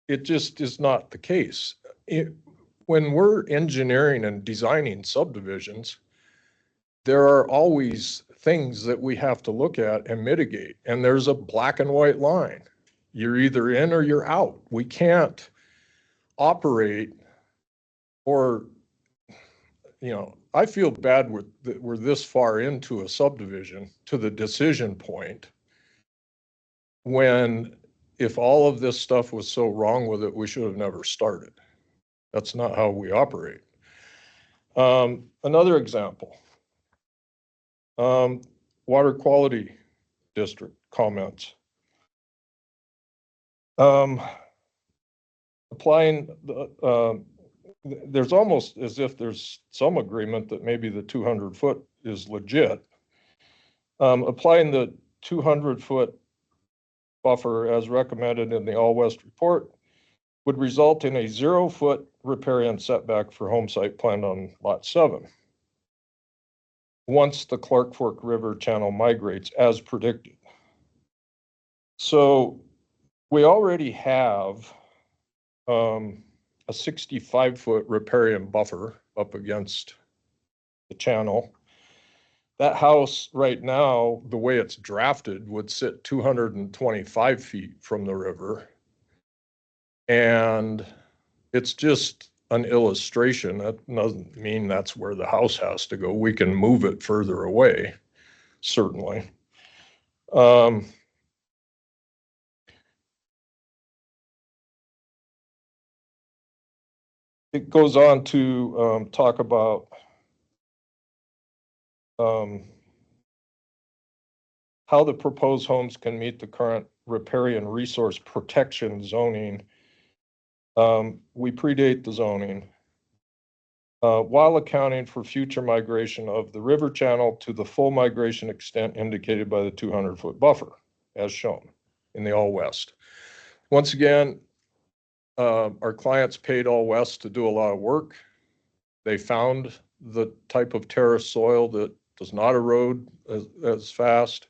it just is not the case. When we're engineering and designing subdivisions, there are always things that we have to look at and mitigate. And there's a black and white line. You're either in or you're out. We can't operate or, you know, I feel bad that we're this far into a subdivision to the decision point when if all of this stuff was so wrong with it, we should have never started. That's not how we operate. Another example, Water quality district comments. Applying the, there's almost as if there's some agreement that maybe the 200-foot is legit. Applying the 200-foot buffer as recommended in the All West report would result in a 0-foot riparian setback for home site planned on lot 7. Once the Clark Fork River channel migrates as predicted. So we already have a 65-foot riparian buffer up against the channel. That house right now, the way it's drafted, would sit 225 feet from the river. And it's just an illustration. That doesn't mean that's where the house has to go. We can move it further away, certainly. It goes on to talk about how the proposed homes can meet the current riparian resource protection zoning. We predate the zoning while accounting for future migration of the river channel to the full migration extent indicated by the 200-foot buffer, as shown in the All West. Once again, our clients paid All West to do a lot of work. They found the type of terrace soil that does not erode as fast.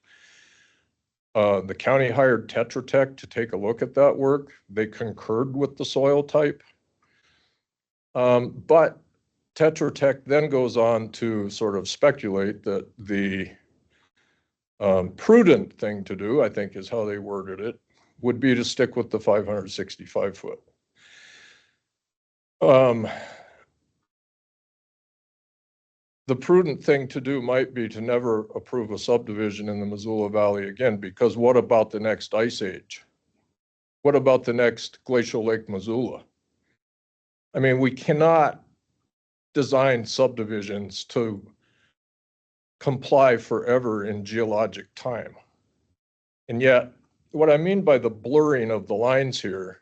The county hired Tetra Tech to take a look at that work. They concurred with the soil type. But Tetra Tech then goes on to sort of speculate that the prudent thing to do, I think is how they worded it, would be to stick with the 565 foot. The prudent thing to do might be to never approve a subdivision in the Missoula Valley again, because what about the next ice age? What about the next glacial Lake Missoula? I mean, we cannot design subdivisions to comply forever in geologic time. And yet, what I mean by the blurring of the lines here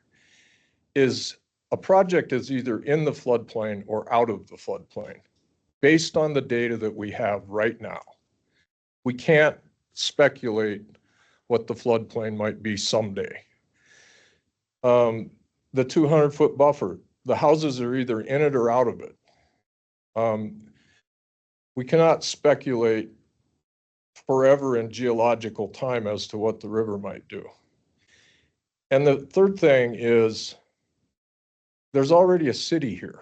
is a project is either in the floodplain or out of the floodplain, based on the data that we have right now. We can't speculate what the floodplain might be someday. The 200-foot buffer, the houses are either in it or out of it. We cannot speculate forever in geological time as to what the river might do. And the third thing is there's already a city here.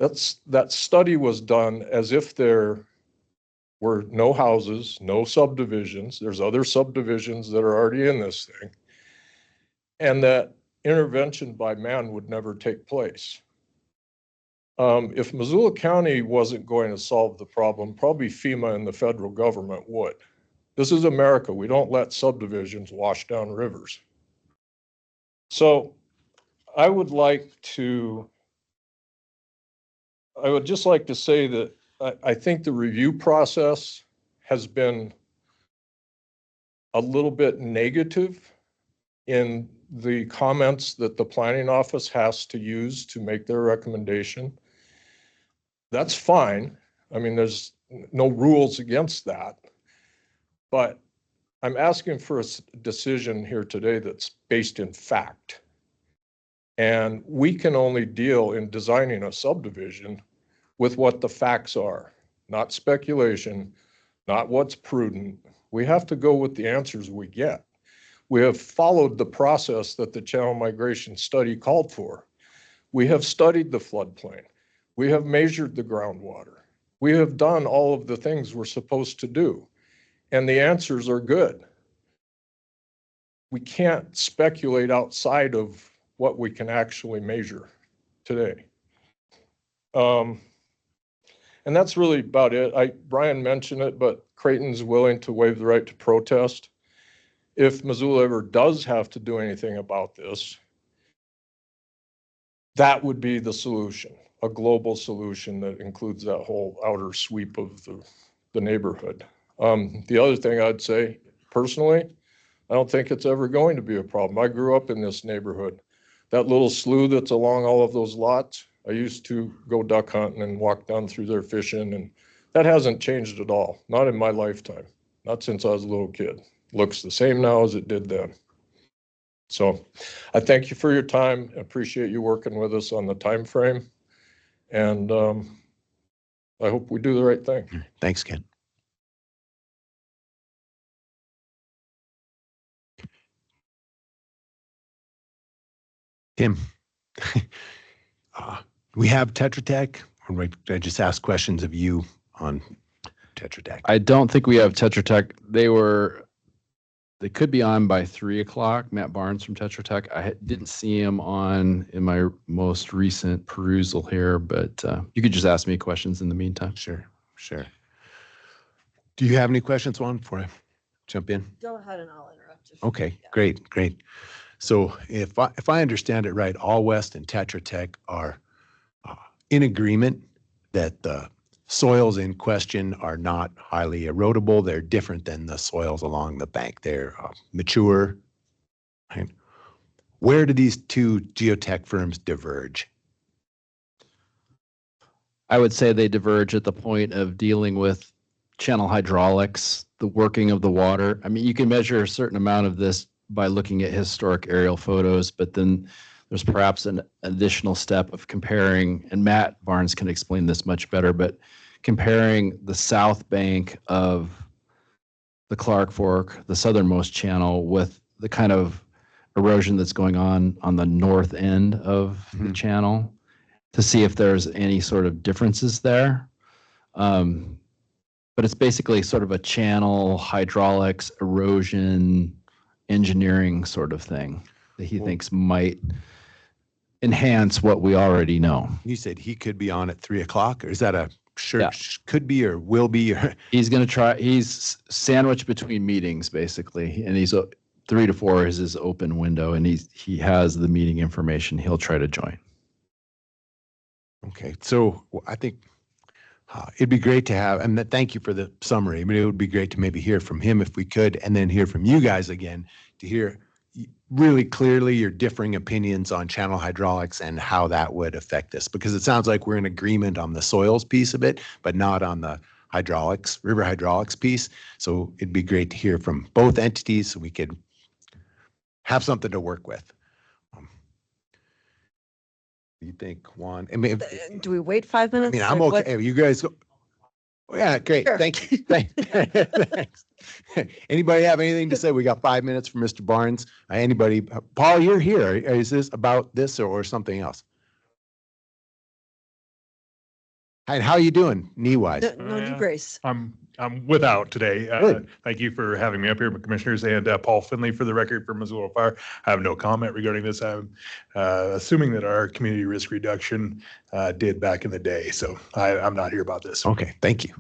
That study was done as if there were no houses, no subdivisions. There's other subdivisions that are already in this thing. And that intervention by man would never take place. If Missoula County wasn't going to solve the problem, probably FEMA and the federal government would. This is America. We don't let subdivisions wash down rivers. So I would just like to say that I think the review process has been a little bit negative in the comments that the planning office has to use to make their recommendation. That's fine. I mean, there's no rules against that. But I'm asking for a decision here today that's based in fact. And we can only deal in designing a subdivision with what the facts are, not speculation, not what's prudent. We have to go with the answers we get. We have followed the process that the channel migration study called for. We have studied the floodplain. We have measured the groundwater. We have done all of the things we're supposed to do, and the answers are good. We can't speculate outside of what we can actually measure today. And that's really about it. Brian mentioned it, but Creighton's willing to waive the right to protest. If Missoula ever does have to do anything about this, that would be the solution, a global solution that includes that whole outer sweep of the the neighborhood. The other thing I'd say, personally, I don't think it's ever going to be a problem. I grew up in this neighborhood. That little slough that's along all of those lots, I used to go duck hunting and walk down through there fishing, and that hasn't changed at all. Not in my lifetime. Not since I was a little kid. Looks the same now as it did then. So I thank you for your time. I appreciate you working with us on the time frame. And I hope we do the right thing. Thanks, Ken. Tim, we have Tetra Tech. I just ask questions of you on Tetra Tech. I don't think we have Tetra Tech. They could be on by 3:00. Matt Barnes from Tetra Tech. I didn't see him on in my most recent perusal here, but you could just ask me questions in the meantime. Sure. Do you have any questions, Juan, before I jump in? Go ahead and I'll interrupt. Okay, great. So if I understand it right, All West and Tetra Tech are in agreement that the soils in question are not highly erodible. They're different than the soils along the bank. They're mature. Right? Where do these two geotech firms diverge? I would say they diverge at the point of dealing with channel hydraulics, the working of the water. I mean, you can measure a certain amount of this by looking at historic aerial photos, but then there's perhaps an additional step of comparing, and Matt Barnes can explain this much better, but comparing the south bank of the Clark Fork, the southernmost channel, with the kind of erosion that's going on the north end of the channel to see if there's any sort of differences there. But it's basically sort of a channel, hydraulics, erosion, engineering sort of thing that he thinks might enhance what we already know. You said he could be on at 3:00, or is that a sure? Yeah. Could be or will be? Or He's going to try. He's sandwiched between meetings basically, and he's 3 to 4 is his open window, and he has the meeting information. He'll try to join. Okay, so I think it'd be great to have, and thank you for the summary. I mean, it would be great to maybe hear from him if we could, and then hear from you guys again to hear really clearly your differing opinions on channel hydraulics and how that would affect this, because it sounds like we're in agreement on the soils piece of it, but not on the hydraulics, river hydraulics piece. So it'd be great to hear from both entities so we could have something to work with. You think, Juan? I mean, Do we wait 5 minutes? I'm or what? okay. You guys go. Oh, yeah, great. Sure. Thank you. Thanks. Anybody have anything to say? We got 5 minutes for Mr. Barnes. Anybody? Paul, you're here. Is this about this or something else? And how are you doing, knee-wise? No new grace. I'm without today. Good. Thank you for having me up here, Commissioners, and Paul Finley for the record for Missoula Fire. I have no comment regarding this. I'm assuming that our community risk reduction did back in the day, so I'm not here about this. Okay, thank you.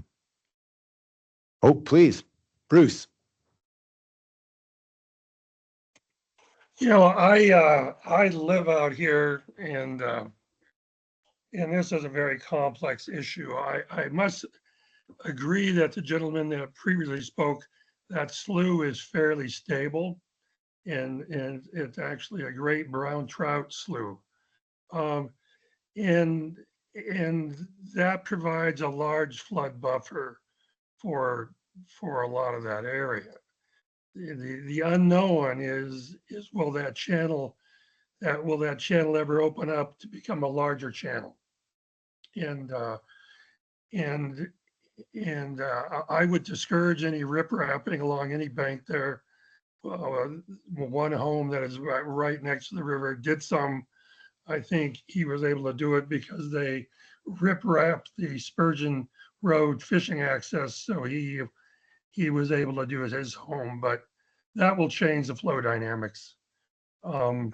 Oh, please, Bruce. You know, I live out here, and this is a very complex issue. I must agree that the gentleman that previously spoke, that slough is fairly stable, and it's actually a great brown trout slough. And that provides a large flood buffer for a lot of that area. The unknown is will that channel ever open up to become a larger channel? And I would discourage any riprapping along any bank there. One home that is right next to the river did some. I think he was able to do it because they riprapped the Spurgeon Road fishing access, so he was able to do his home, but that will change the flow dynamics. I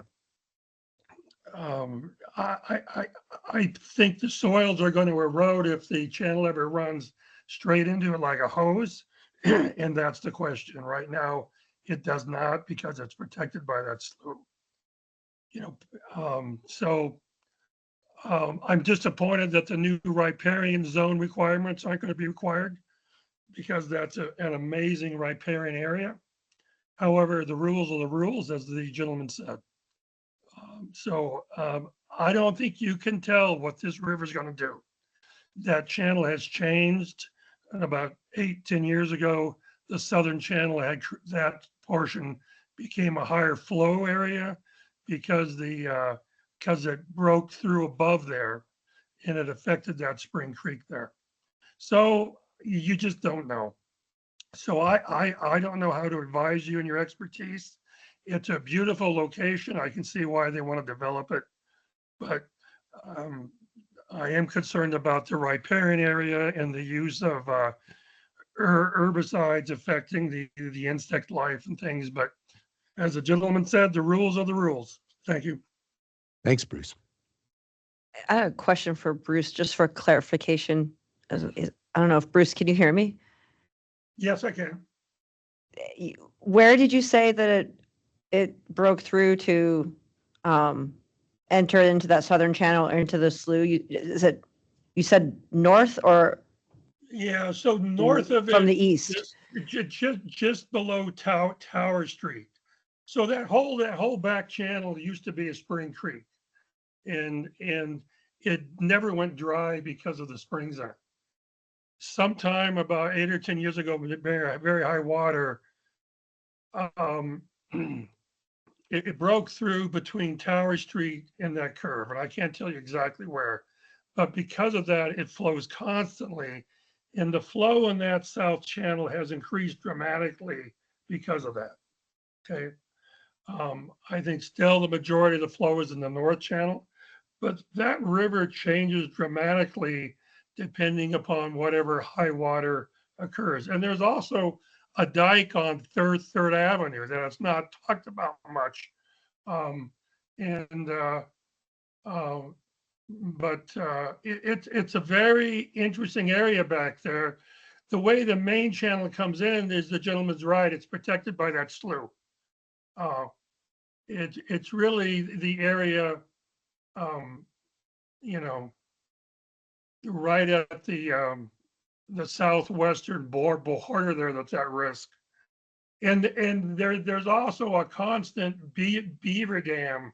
think the soils are going to erode if the channel ever runs straight into it like a hose, and that's the question. Right now, it does not because it's protected by that slough. I'm disappointed that the new riparian zone requirements aren't going to be required, because that's an amazing riparian area. However, the rules are the rules, as the gentleman said. I don't think you can tell what this river is going to do. That channel has changed. And about 8-10 years ago, the southern channel had that portion became a higher flow area because it broke through above there, and it affected that Spring Creek there. So you just don't know. So I don't know how to advise you in your expertise. It's a beautiful location. I can see why they want to develop it, but I am concerned about the riparian area and the use of herbicides affecting the insect life and things. But as the gentleman said, the rules are the rules. Thank you. Thanks, Bruce. I have a question for Bruce, just for clarification. I don't know if Bruce, can you hear me? Yes, I can. Where did you say that it broke through to enter into that southern channel or into the slough? You said north or Yeah, so north of it from the east? just below Tower Street. So that whole back channel used to be a spring creek, and it never went dry because of the springs there. Sometime about 8 or 10 years ago, with very high water, it broke through between Tower Street and that curve, and I can't tell you exactly where, but because of that, it flows constantly, and the flow in that south channel has increased dramatically because of that. Okay. I think still the majority of the flow is in the north channel, but that river changes dramatically depending upon whatever high water occurs. And there's also a dike on Third Avenue that it's not talked about much. It's a very interesting area back there. The way the main channel comes in is the gentleman's right. It's protected by that slough. It's really the area, right at the southwestern border there that's at risk. And there's also a constant beaver dam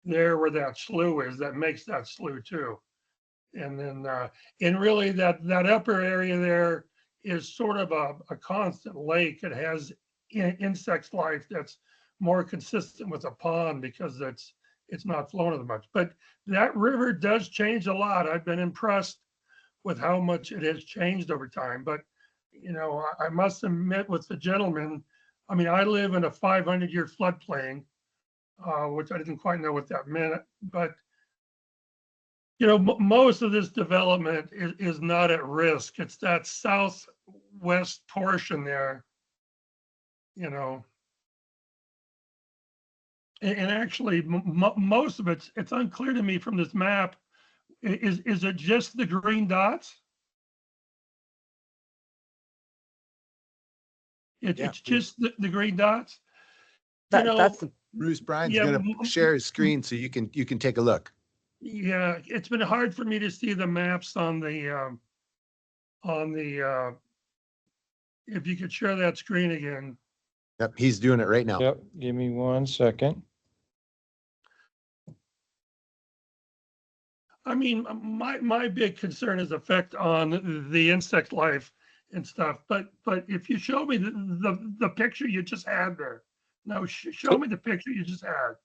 there where that slough is that makes that slough too. And then and really that upper area there is sort of a constant lake. It has insect life that's more consistent with a pond because it's not flowing as much. But that river does change a lot. I've been impressed with how much it has changed over time. But I must admit with the gentleman, I mean, I live in a 500-year floodplain, which I didn't quite know what that meant. But most of this development is not at risk. It's that southwest portion there, And actually, most of it's unclear to me from this map. Is it just the green dots? It's just the green dots. That's Bruce, Brian's Yeah, going to share his screen so you can take a look. Yeah, it's been hard for me to see the maps on the if you could share that screen again. Yep, he's doing it right now. Yep, give me 1 second. I mean, my big concern is effect on the insect life and stuff. But if you show me the picture you just had there, no, show me the picture you just had.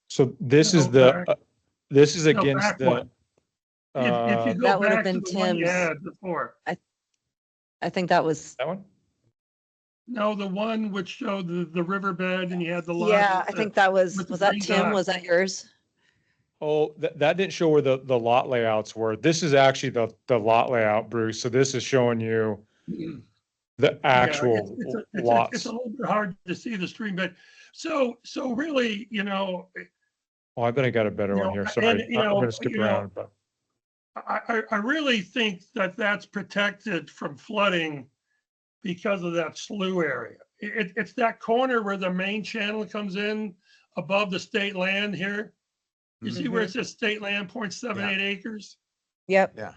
So this is this is against the. If you go that would have back been to the one you Tim's. had before. I think that was. That one? No, the one which showed the riverbed and you had the lot. Yeah, I think that was that green Tim? dot. Was that yours? Oh, that didn't show where the lot layouts were. This is actually the lot layout, Bruce. So this is showing you the actual lots. It's a little bit hard to see the stream, but so really, Oh, I bet I got a better one here. Sorry, I'm going to skip around. But I really think that's protected from flooding because of that slough area. It's that corner where the main channel comes in above the state land here. You see where it says state land 0.78 acres? Yep. Yeah.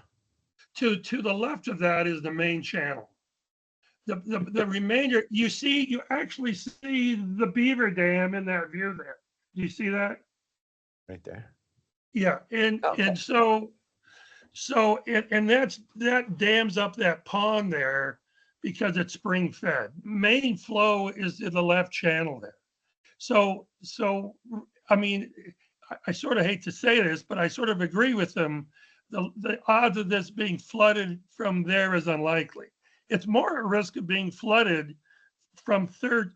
to the left of that is the main channel. The remainder, you actually see the beaver dam in that view there. Do you see that? Right there. Yeah, and Okay. so that dams up that pond there because it's spring fed. Main flow is in the left channel there. So I mean, I sort of hate to say this, but I sort of agree with them. The odds of this being flooded from there is unlikely. It's more at risk of being flooded from Third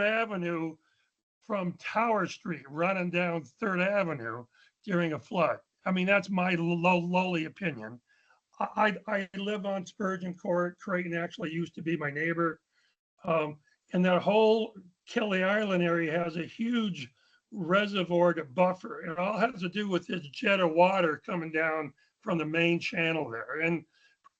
Avenue, from Tower Street running down Third Avenue during a flood. I mean, that's my lowly opinion. I live on Spurgeon Court. Creighton actually used to be my neighbor. And that whole Kelly Island area has a huge reservoir to buffer. It all has to do with this jet of water coming down from the main channel there. And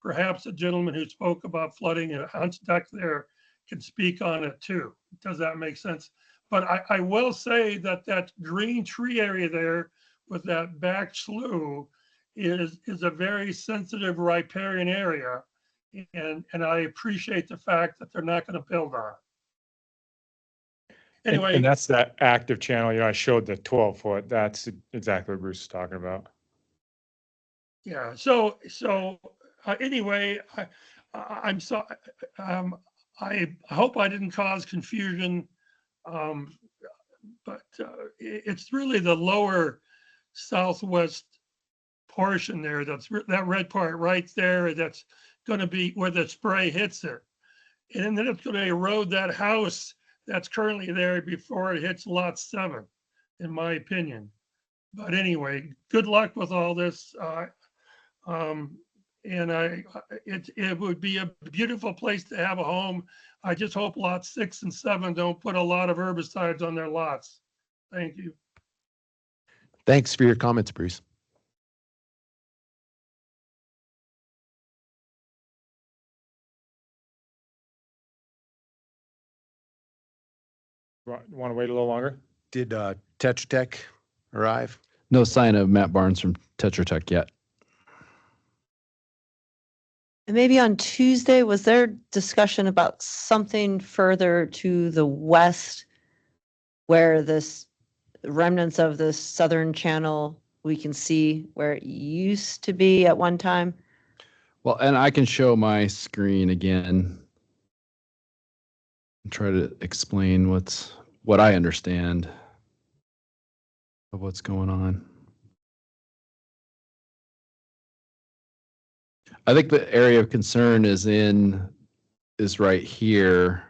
perhaps the gentleman who spoke about flooding at Hunt's Duck there can speak on it too. Does that make sense? But I will say that that green tree area there with that back slough is a very sensitive riparian area. And I appreciate the fact that they're not going to build on it. Anyway. And that's that active channel. You know, I showed the 12-foot. That's exactly what Bruce is talking about. Yeah. So anyway, I'm sorry. I hope I didn't cause confusion, but it's really the lower southwest portion there. That's that red part right there. That's going to be where the spray hits it, and then it's going to erode that house that's currently there before it hits lot 7, in my opinion. But anyway, good luck with all this. And it would be a beautiful place to have a home. I just hope lots 6 and 7 don't put a lot of herbicides on their lots. Thank you. Thanks for your comments, Bruce. Want to wait a little longer? Did Tetra Tech arrive? No sign of Matt Barnes from Tetra Tech yet. And maybe on Tuesday, was there discussion about something further to the west where this remnants of the southern channel we can see where it used to be at one time? Well, and I can show my screen again and try to explain what I understand of what's going on. I think the area of concern is right here.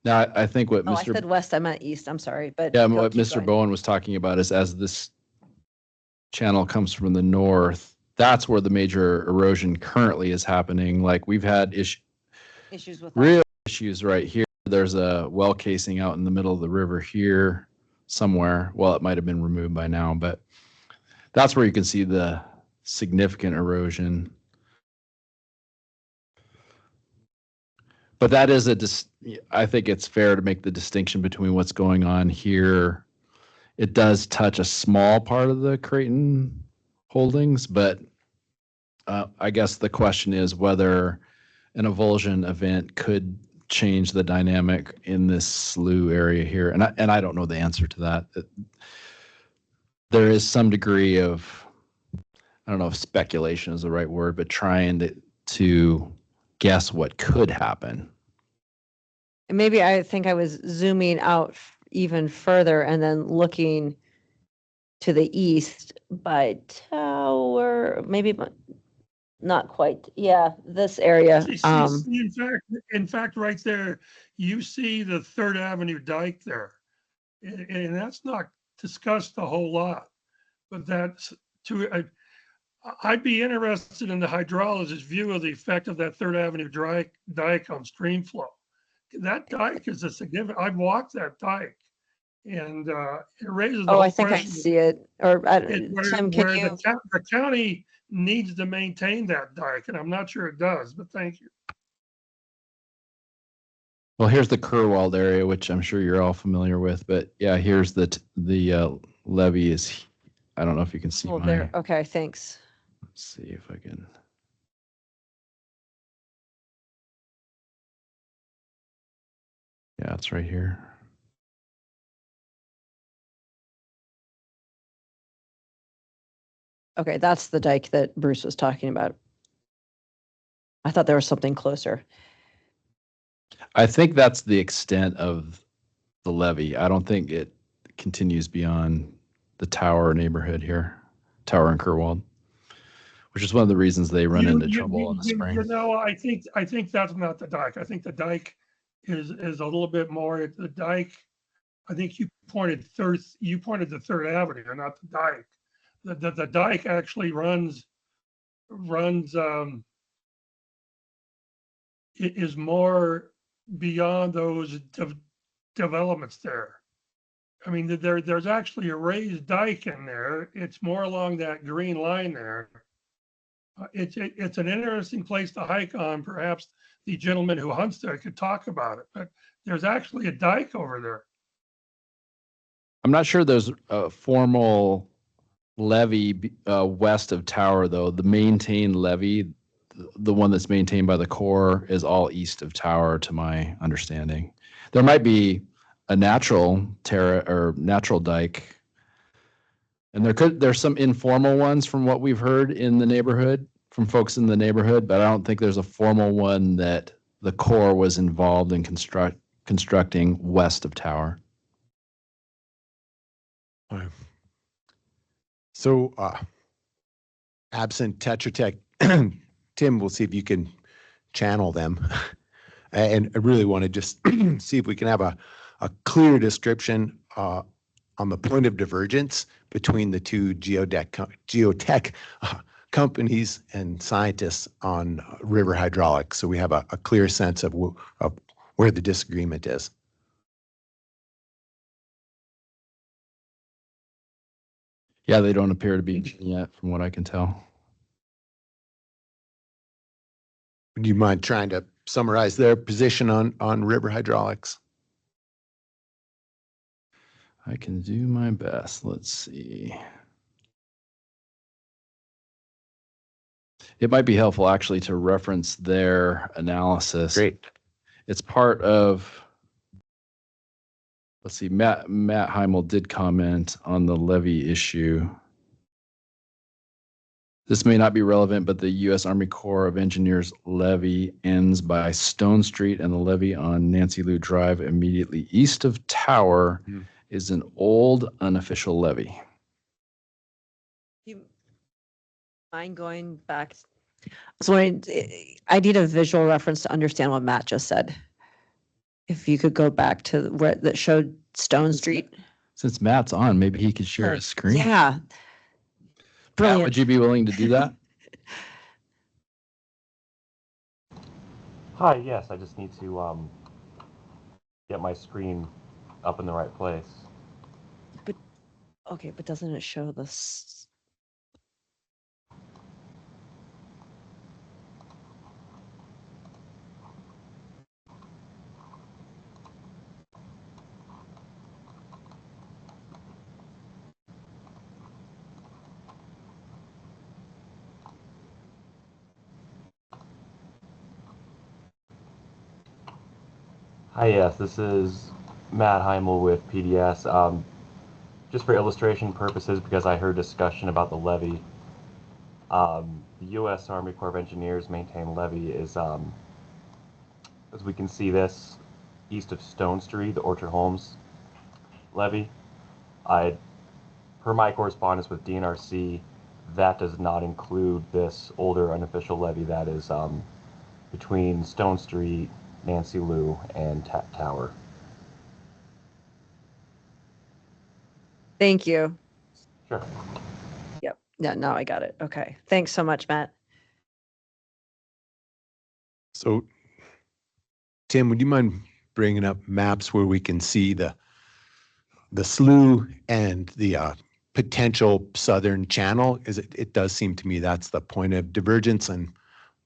Now, I think what Oh, I Mr. said west, I meant east. I'm sorry, but Yeah, go, what keep Mr. going. Bowen was talking about is as this channel comes from the north, that's where the major erosion currently is happening. Like we've had Issues with real issues right here. There's a well casing out in the middle of the river here somewhere. Well, it might have been removed by now, but that's where you can see the significant erosion. But that is I think it's fair to make the distinction between what's going on here. It does touch a small part of the Creighton holdings, but I guess the question is whether an avulsion event could change the dynamic in this slough area here. And I don't know the answer to that. There is some degree of, I don't know if speculation is the right word, but trying to guess what could happen. And maybe I think I was zooming out even further and then looking to the east by Tower, maybe not quite. Yeah, this area. In fact, right there, you see the Third Avenue dike there. And that's not discussed a whole lot, but that's I'd be interested in the hydrologist's view of the effect of that Third Avenue dike on stream flow. That dike is a significant, I've walked that dike and it raises the Oh, whole I think I question. see it. Or Where Tim, can you? the county needs to maintain that dike, and I'm not sure it does, but thank you. Well, here's the Kerwald area, which I'm sure you're all familiar with, but yeah, here's the levee is, I don't know if you can see Oh, my, there. Okay, thanks. let's see if I can. Yeah, it's right here. Okay, that's the dike that Bruce was talking about. I thought there was something closer. I think that's the extent of the levee. I don't think it continues beyond the Tower neighborhood here, Tower and Kerwald, which is one of the reasons they run into trouble in the spring. You know, I think that's not the dike. I think the dike is a little bit more. The dike, I think you pointed to Third Avenue, not the dike. The dike actually runs it is more beyond those developments there. I mean, there's actually a raised dike in there. It's more along that green line there. It's an interesting place to hike on. Perhaps the gentleman who hunts there could talk about it, but there's actually a dike over there. I'm not sure there's a formal levee west of Tower, though. The maintained levee, the one that's maintained by the Corps, is all east of Tower, to my understanding. There might be a natural natural dike, and there's some informal ones from what we've heard in the neighborhood from folks in the neighborhood, but I don't think there's a formal one that the Corps was involved in constructing west of Tower. So, absent Tetra Tech, Tim, we'll see if you can channel them. And I really want to just see if we can have a clear description on the point of divergence between the two geotech companies and scientists on river hydraulics. So we have a clear sense of where the disagreement is. Yeah, they don't appear to be yet, from what I can tell. Do you mind trying to summarize their position on river hydraulics? I can do my best. Let's see. It might be helpful actually to reference their analysis. Great. It's part of, let's see, Matt Heimel did comment on the levee issue. This may not be relevant, but the U.S. Army Corps of Engineers levee ends by Stone Street, and the levee on Nancy Lou Drive immediately east of Tower is an old unofficial levee. You mind going back? So I need a visual reference to understand what Matt just said. If you could go back to where that showed Stone Street. Since Matt's on, maybe he could share his screen. Yeah. Matt, would you be willing to do that? Hi, yes, I just need to get my screen up in the right place. But okay, but doesn't it show this? Hi, yes, this is Matt Heimel with PDS. Just for illustration purposes, because I heard discussion about the levee, the U.S. Army Corps of Engineers maintained levee is, as we can see this, east of Stone Street, the Orchard Homes levee. Per my correspondence with DNRC, that does not include this older unofficial levee that is between Stone Street, Nancy Lou, and Tower. Thank you. Sure. Yep. Yeah, now I got it. Okay. Thanks so much, Matt. So, Tim, would you mind bringing up maps where we can see the slough and the potential southern channel? It does seem to me that's the point of divergence and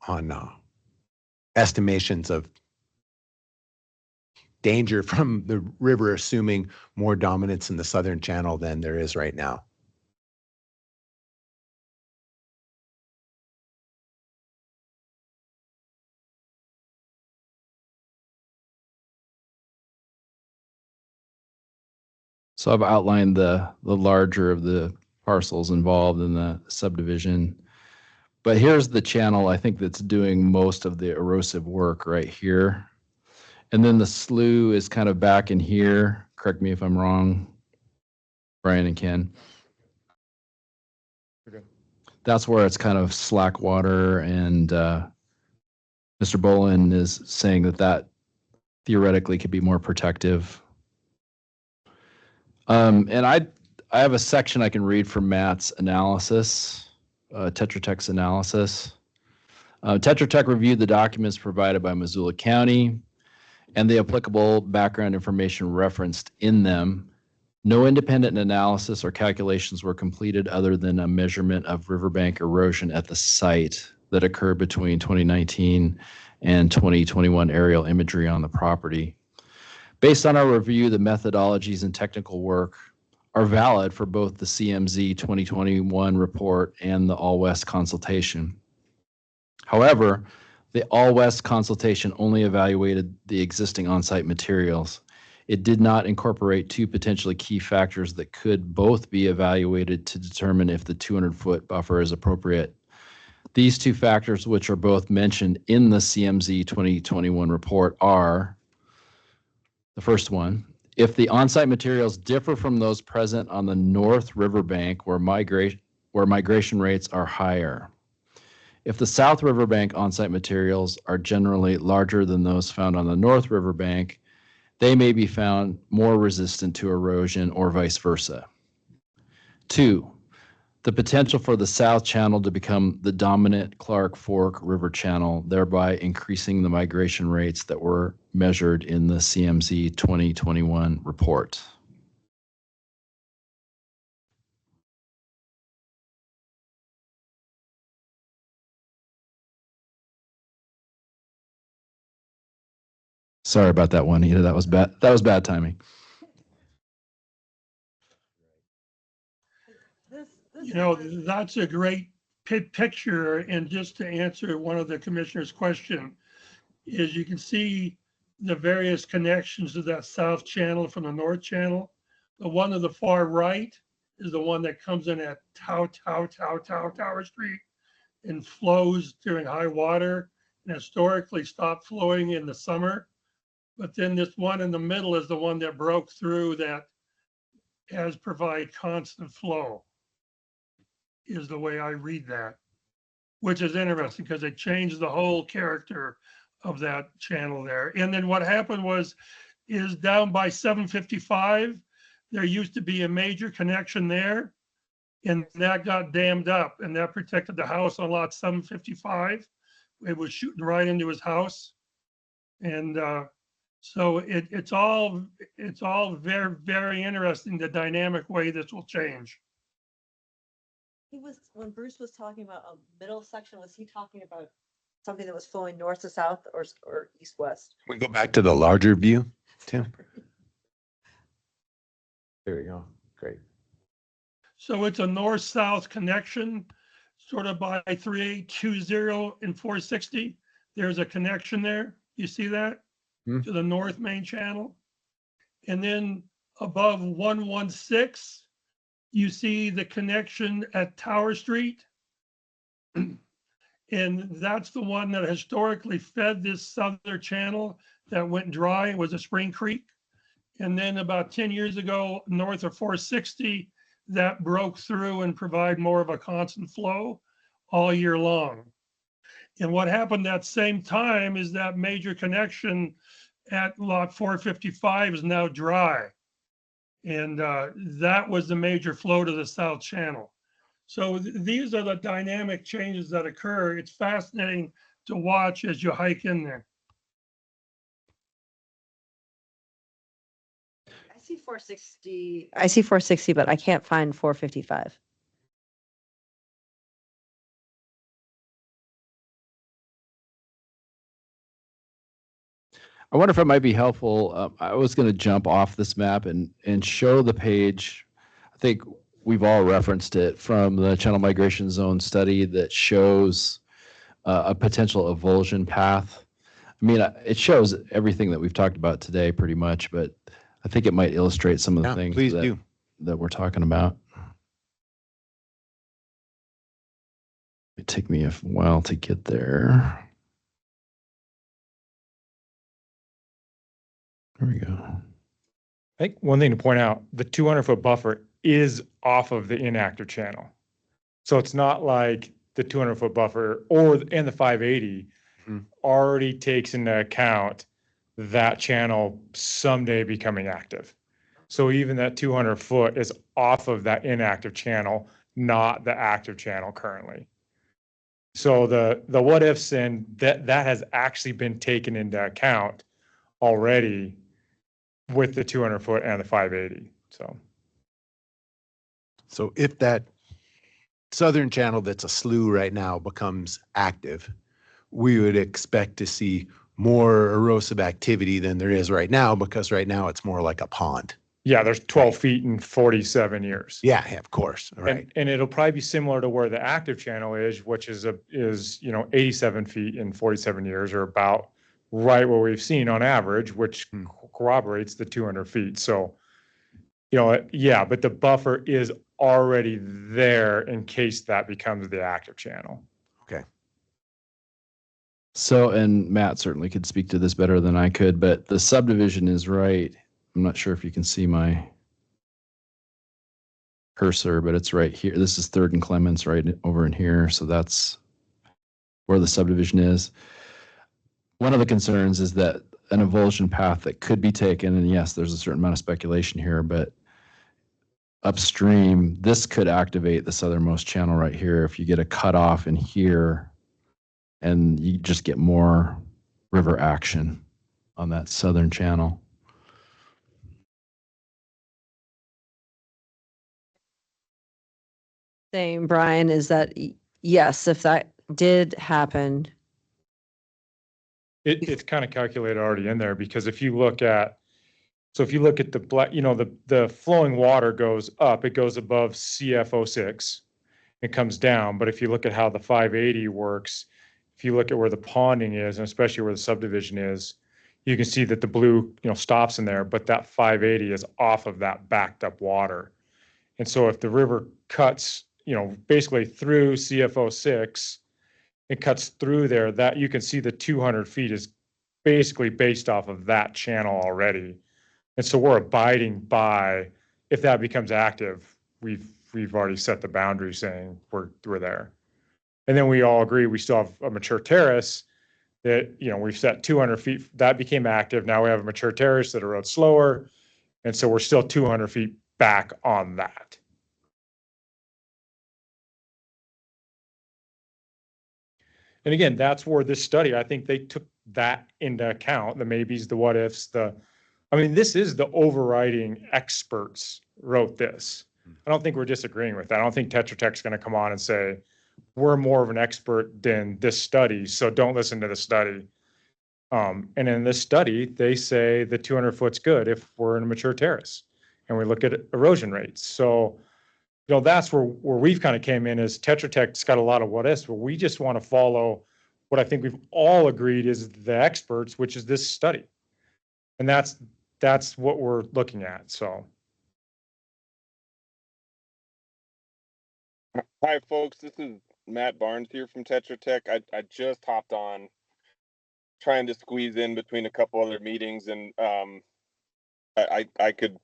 on estimations of danger from the river, assuming more dominance in the southern channel than there is right now. So I've outlined the larger of the parcels involved in the subdivision. But here's the channel I think that's doing most of the erosive work right here. And then the slough is kind of back in here. Correct me if I'm wrong, Brian and Ken. That's where it's kind of slack water, and Mr. Bolin is saying that theoretically could be more protective. And I have a section I can read from Matt's analysis, Tetra Tech's analysis. Tetra Tech reviewed the documents provided by Missoula County and the applicable background information referenced in them. No independent analysis or calculations were completed other than a measurement of riverbank erosion at the site that occurred between 2019 and 2021 aerial imagery on the property. Based on our review, the methodologies and technical work are valid for both the CMZ 2021 report and the All West consultation. However, the All West consultation only evaluated the existing on-site materials. It did not incorporate two potentially key factors that could both be evaluated to determine if the 200-foot buffer is appropriate. These two factors, which are both mentioned in the CMZ 2021 report, are the first one, if the on-site materials differ from those present on the North Riverbank where migration rates are higher. If the South Riverbank on-site materials are generally larger than those found on the North Riverbank, they may be found more resistant to erosion or vice versa. 2, the potential for the South Channel to become the dominant Clark Fork River channel, thereby increasing the migration rates that were measured in the CMZ 2021 report. Sorry about that, Juanita. That was bad. That was bad timing. You know, that's a great picture. And just to answer one of the commissioner's question, is you can see the various connections to that south channel from the north channel. The one to the far right is the one that comes in at Tower Street and flows during high water and historically stopped flowing in the summer. But then this one in the middle is the one that broke through that has provide constant flow, is the way I read that, which is interesting because it changed the whole character of that channel there. And then what happened is down by 755, there used to be a major connection there, and that got dammed up, and that protected the house on lot 755. It was shooting right into his house. And so it's all very, very interesting, the dynamic way this will change. When Bruce was talking about a middle section, was he talking about something that was flowing north to south or east west? We go back to the larger view, Tim. There we go. Great. So it's a north-south connection, sort of by 3820 and 460. There's a connection there. You see that? To the north main channel. And then above 116, you see the connection at Tower Street. And that's the one that historically fed this southern channel that went dry. It was a spring creek. And then about 10 years ago, north of 460, that broke through and provide more of a constant flow all year long. And what happened that same time is that major connection at lot 455 is now dry. And that was the major flow to the south channel. So these are the dynamic changes that occur. It's fascinating to watch as you hike in there. I see 460, but I can't find 455. I wonder if it might be helpful. I was going to jump off this map and show the page. I think we've all referenced it from the Channel Migration Zone study that shows a potential avulsion path. I mean, it shows everything that we've talked about today pretty much, but I think it might illustrate some of the Yeah, things please do. that we're talking about. It took me a while to get there. There we go. I think one thing to point out, the 200-foot buffer is off of the inactive channel. So it's not like the 200-foot buffer and the 580 already takes into account that channel someday becoming active. So even that 200-foot is off of that inactive channel, not the active channel currently. So the what ifs and that has actually been taken into account already with the 200-foot and the 580. So if that southern channel that's a slough right now becomes active, we would expect to see more erosive activity than there is right now, because right now it's more like a pond. Yeah, there's 12 feet in 47 years. Yeah, of course. Right. And it'll probably be similar to where the active channel is, which is 87 feet in 47 years, or about right what we've seen on average, which corroborates the 200 feet. So, yeah, but the buffer is already there in case that becomes the active channel. Okay. So, and Matt certainly could speak to this better than I could, but the subdivision is right. I'm not sure if you can see my cursor, but it's right here. This is 3rd and Clements right over in here. So that's where the subdivision is. One of the concerns is that an avulsion path that could be taken, and yes, there's a certain amount of speculation here, but upstream, this could activate the southernmost channel right here. If you get a cutoff in here, and you just get more river action on that southern channel. Saying, Brian, is that yes, if that did happen, It's kind of calculated already in there, because if you look at the black, the flowing water goes up, it goes above CFO6, it comes down. But if you look at how the 580 works, if you look at where the ponding is, and especially where the subdivision is, you can see that the blue, stops in there, but that 580 is off of that backed up water. And so if the river cuts, basically through CFO6, it cuts through there, that you can see the 200 feet is basically based off of that channel already. And so we're abiding by, if that becomes active, we've already set the boundary saying we're there. And then we all agree we still have a mature terrace that, we've set 200 feet, that became active. Now we have a mature terrace that erodes slower. And so we're still 200 feet back on that. And again, that's where this study, I think they took that into account, the maybes, the what ifs, this is the overriding experts wrote this. I don't think we're disagreeing with that. I don't think Tetra Tech's going to come on and say, we're more of an expert than this study, so don't listen to the study. And in this study, they say the 200 foot's good if we're in a mature terrace and we look at erosion rates. So, that's where we've kind of came in, is Tetra Tech's got a lot of what ifs, but we just want to follow what I think we've all agreed is the experts, which is this study. And that's what we're looking at. So. Hi, folks. This is Matt Barnes here from Tetra Tech. I just hopped on trying to squeeze in between a couple other meetings, and I could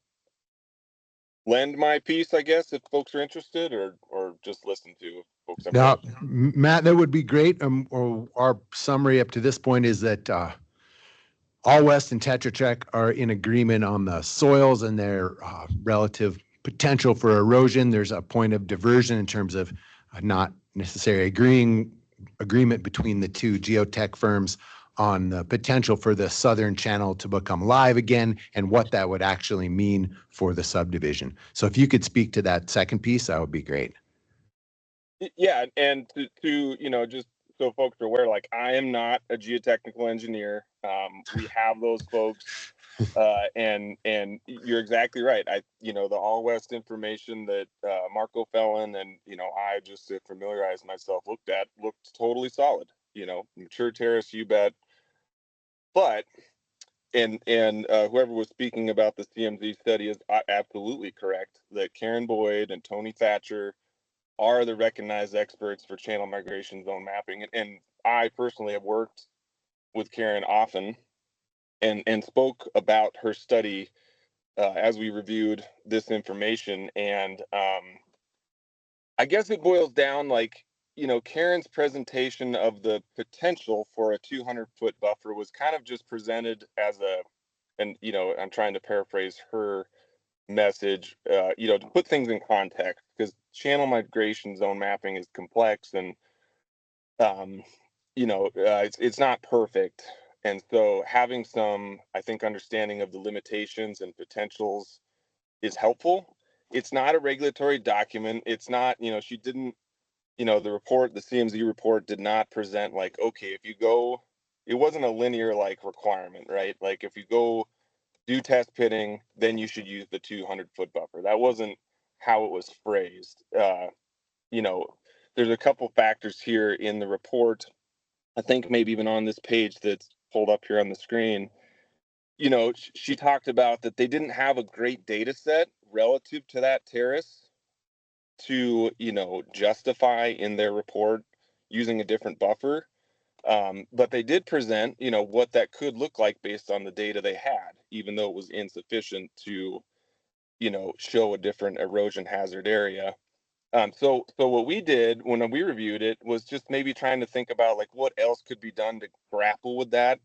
lend my piece, I guess, if folks are interested, or just listen to if folks. Now, Matt, that would be great. Or our summary up to this point is that All West and Tetra Tech are in agreement on the soils and their relative potential for erosion. There's a point of diversion in terms of not necessarily agreement between the two geotech firms on the potential for the southern channel to become live again and what that would actually mean for the subdivision. So if you could speak to that second piece, that would be great. Yeah, and to just so folks are aware, like, I am not a geotechnical engineer. We have those folks, and you're exactly right. The All West information that Marco Fellon and I just to familiarize myself looked totally solid. Mature terrace, you bet. But Whoever was speaking about the CMZ study is absolutely correct that Karen Boyd and Tony Thatcher are the recognized experts for channel migration zone mapping. And I personally have worked with Karen often and spoke about her study as we reviewed this information. And I guess it boils down like, Karen's presentation of the potential for a 200-foot buffer was kind of just presented as and I'm trying to paraphrase her message, to put things in context, because channel migration zone mapping is complex and, it's not perfect. And so having some, I think, understanding of the limitations and potentials is helpful. It's not a regulatory document. It's not, she didn't, the CMZ report did not present like, okay, if you go, it wasn't a linear like requirement, right? Like if you go do test pitting, then you should use the 200-foot buffer. That wasn't how it was phrased. There's a couple factors here in the report. I think maybe even on this page that's pulled up here on the screen, she talked about that they didn't have a great data set relative to that terrace to, justify in their report using a different buffer. But they did present, what that could look like based on the data they had, even though it was insufficient to, show a different erosion hazard area. So what we did when we reviewed it was just maybe trying to think about like what else could be done to grapple with that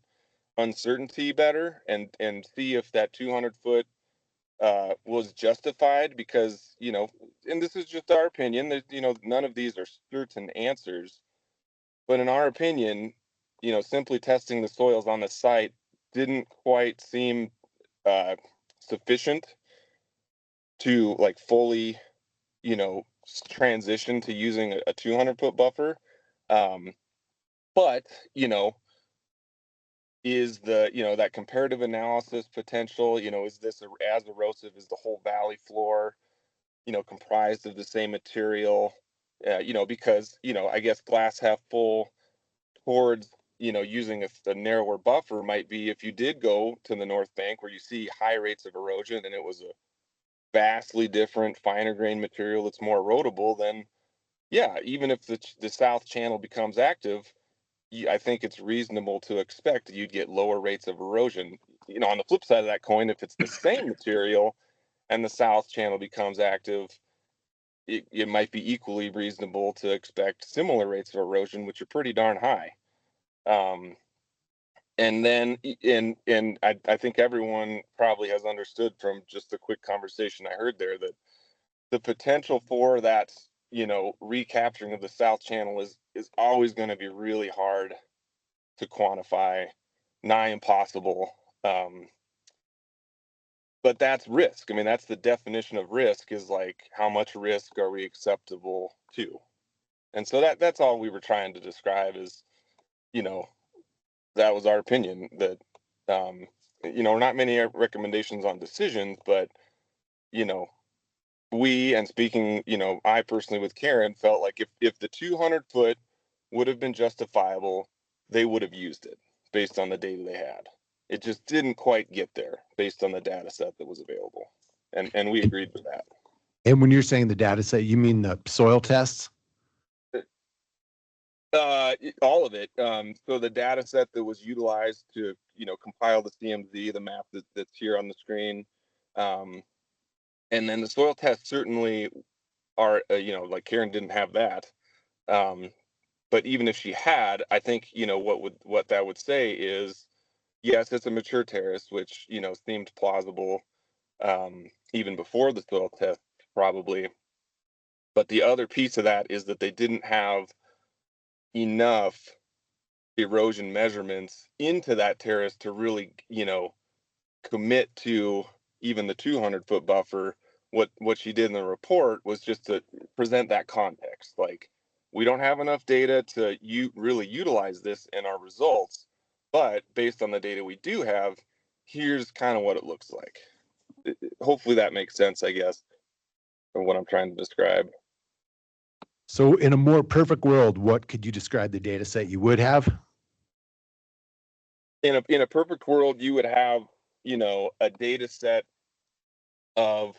uncertainty better and see if that 200-foot was justified, because, and this is just our opinion, there's, none of these are certain answers, but in our opinion, simply testing the soils on the site didn't quite seem sufficient to like fully, transition to using a 200-foot buffer. But, is the, that comparative analysis potential, is this as erosive as the whole valley floor, comprised of the same material, because, I guess glass half full towards, using a narrower buffer might be if you did go to the North Bank where you see high rates of erosion and it was a vastly different, finer grain material that's more erodible, then yeah, even if the South Channel becomes active, I think it's reasonable to expect you'd get lower rates of erosion. On the flip side of that coin, if it's the same material and the South Channel becomes active, it might be equally reasonable to expect similar rates of erosion, which are pretty darn high. And then, and I think everyone probably has understood from just the quick conversation I heard there that the potential for that, recapturing of the South Channel is always going to be really hard to quantify, nigh impossible. But that's risk. I mean, that's the definition of risk, is like how much risk are we acceptable to? And so that's all we were trying to describe is, that was our opinion that, not many recommendations on decisions, but, we, and speaking, I personally with Karen, felt like if the 200-foot would have been justifiable, they would have used it based on the data they had. It just didn't quite get there based on the data set that was available. And we agreed with that. And when you're saying the data set, you mean the soil tests? All of it. So the data set that was utilized to, compile the CMZ, the map that's here on the screen. And then the soil tests certainly are, like Karen didn't have that. But even if she had, I think, what that would say is, yes, it's a mature terrace, which, seemed plausible even before the soil test, probably. But the other piece of that is that they didn't have enough erosion measurements into that terrace to really, commit to even the 200-foot buffer. What she did in the report was just to present that context. Like, we don't have enough data to really utilize this in our results, but based on the data we do have, here's kind of what it looks like. Hopefully that makes sense, I guess, of what I'm trying to describe. So in a more perfect world, what could you describe the data set you would have? in a perfect world, you would have, you know, a data set of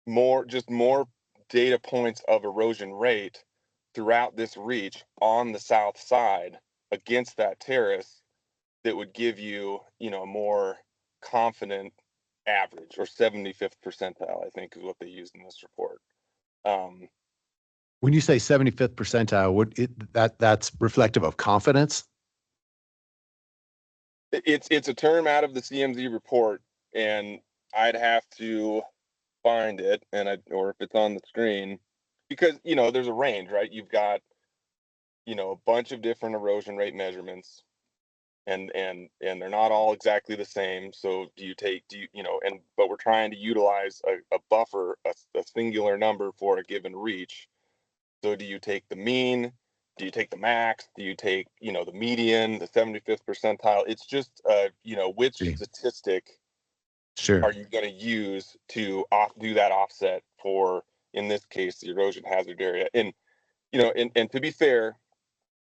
more data points of erosion rate throughout this reach on the south side against that terrace that would give you, you know, a more confident average, or 75th percentile, I think is what they used in this report. When you say 75th percentile, that's reflective of confidence? It's a term out of the CMZ report, and I'd have to find it, or if it's on the screen, because, you know, there's a range, right? You've got, you know, a bunch of different erosion rate measurements, and they're not all exactly the same. So but we're trying to utilize a buffer, a singular number for a given reach. So do you take the mean? Do you take the max? Do you take, you know, the median, the 75th percentile? It's just, you know, which statistic are you going to use to do that offset for, in this case, the erosion hazard area? And, you know, and to be fair,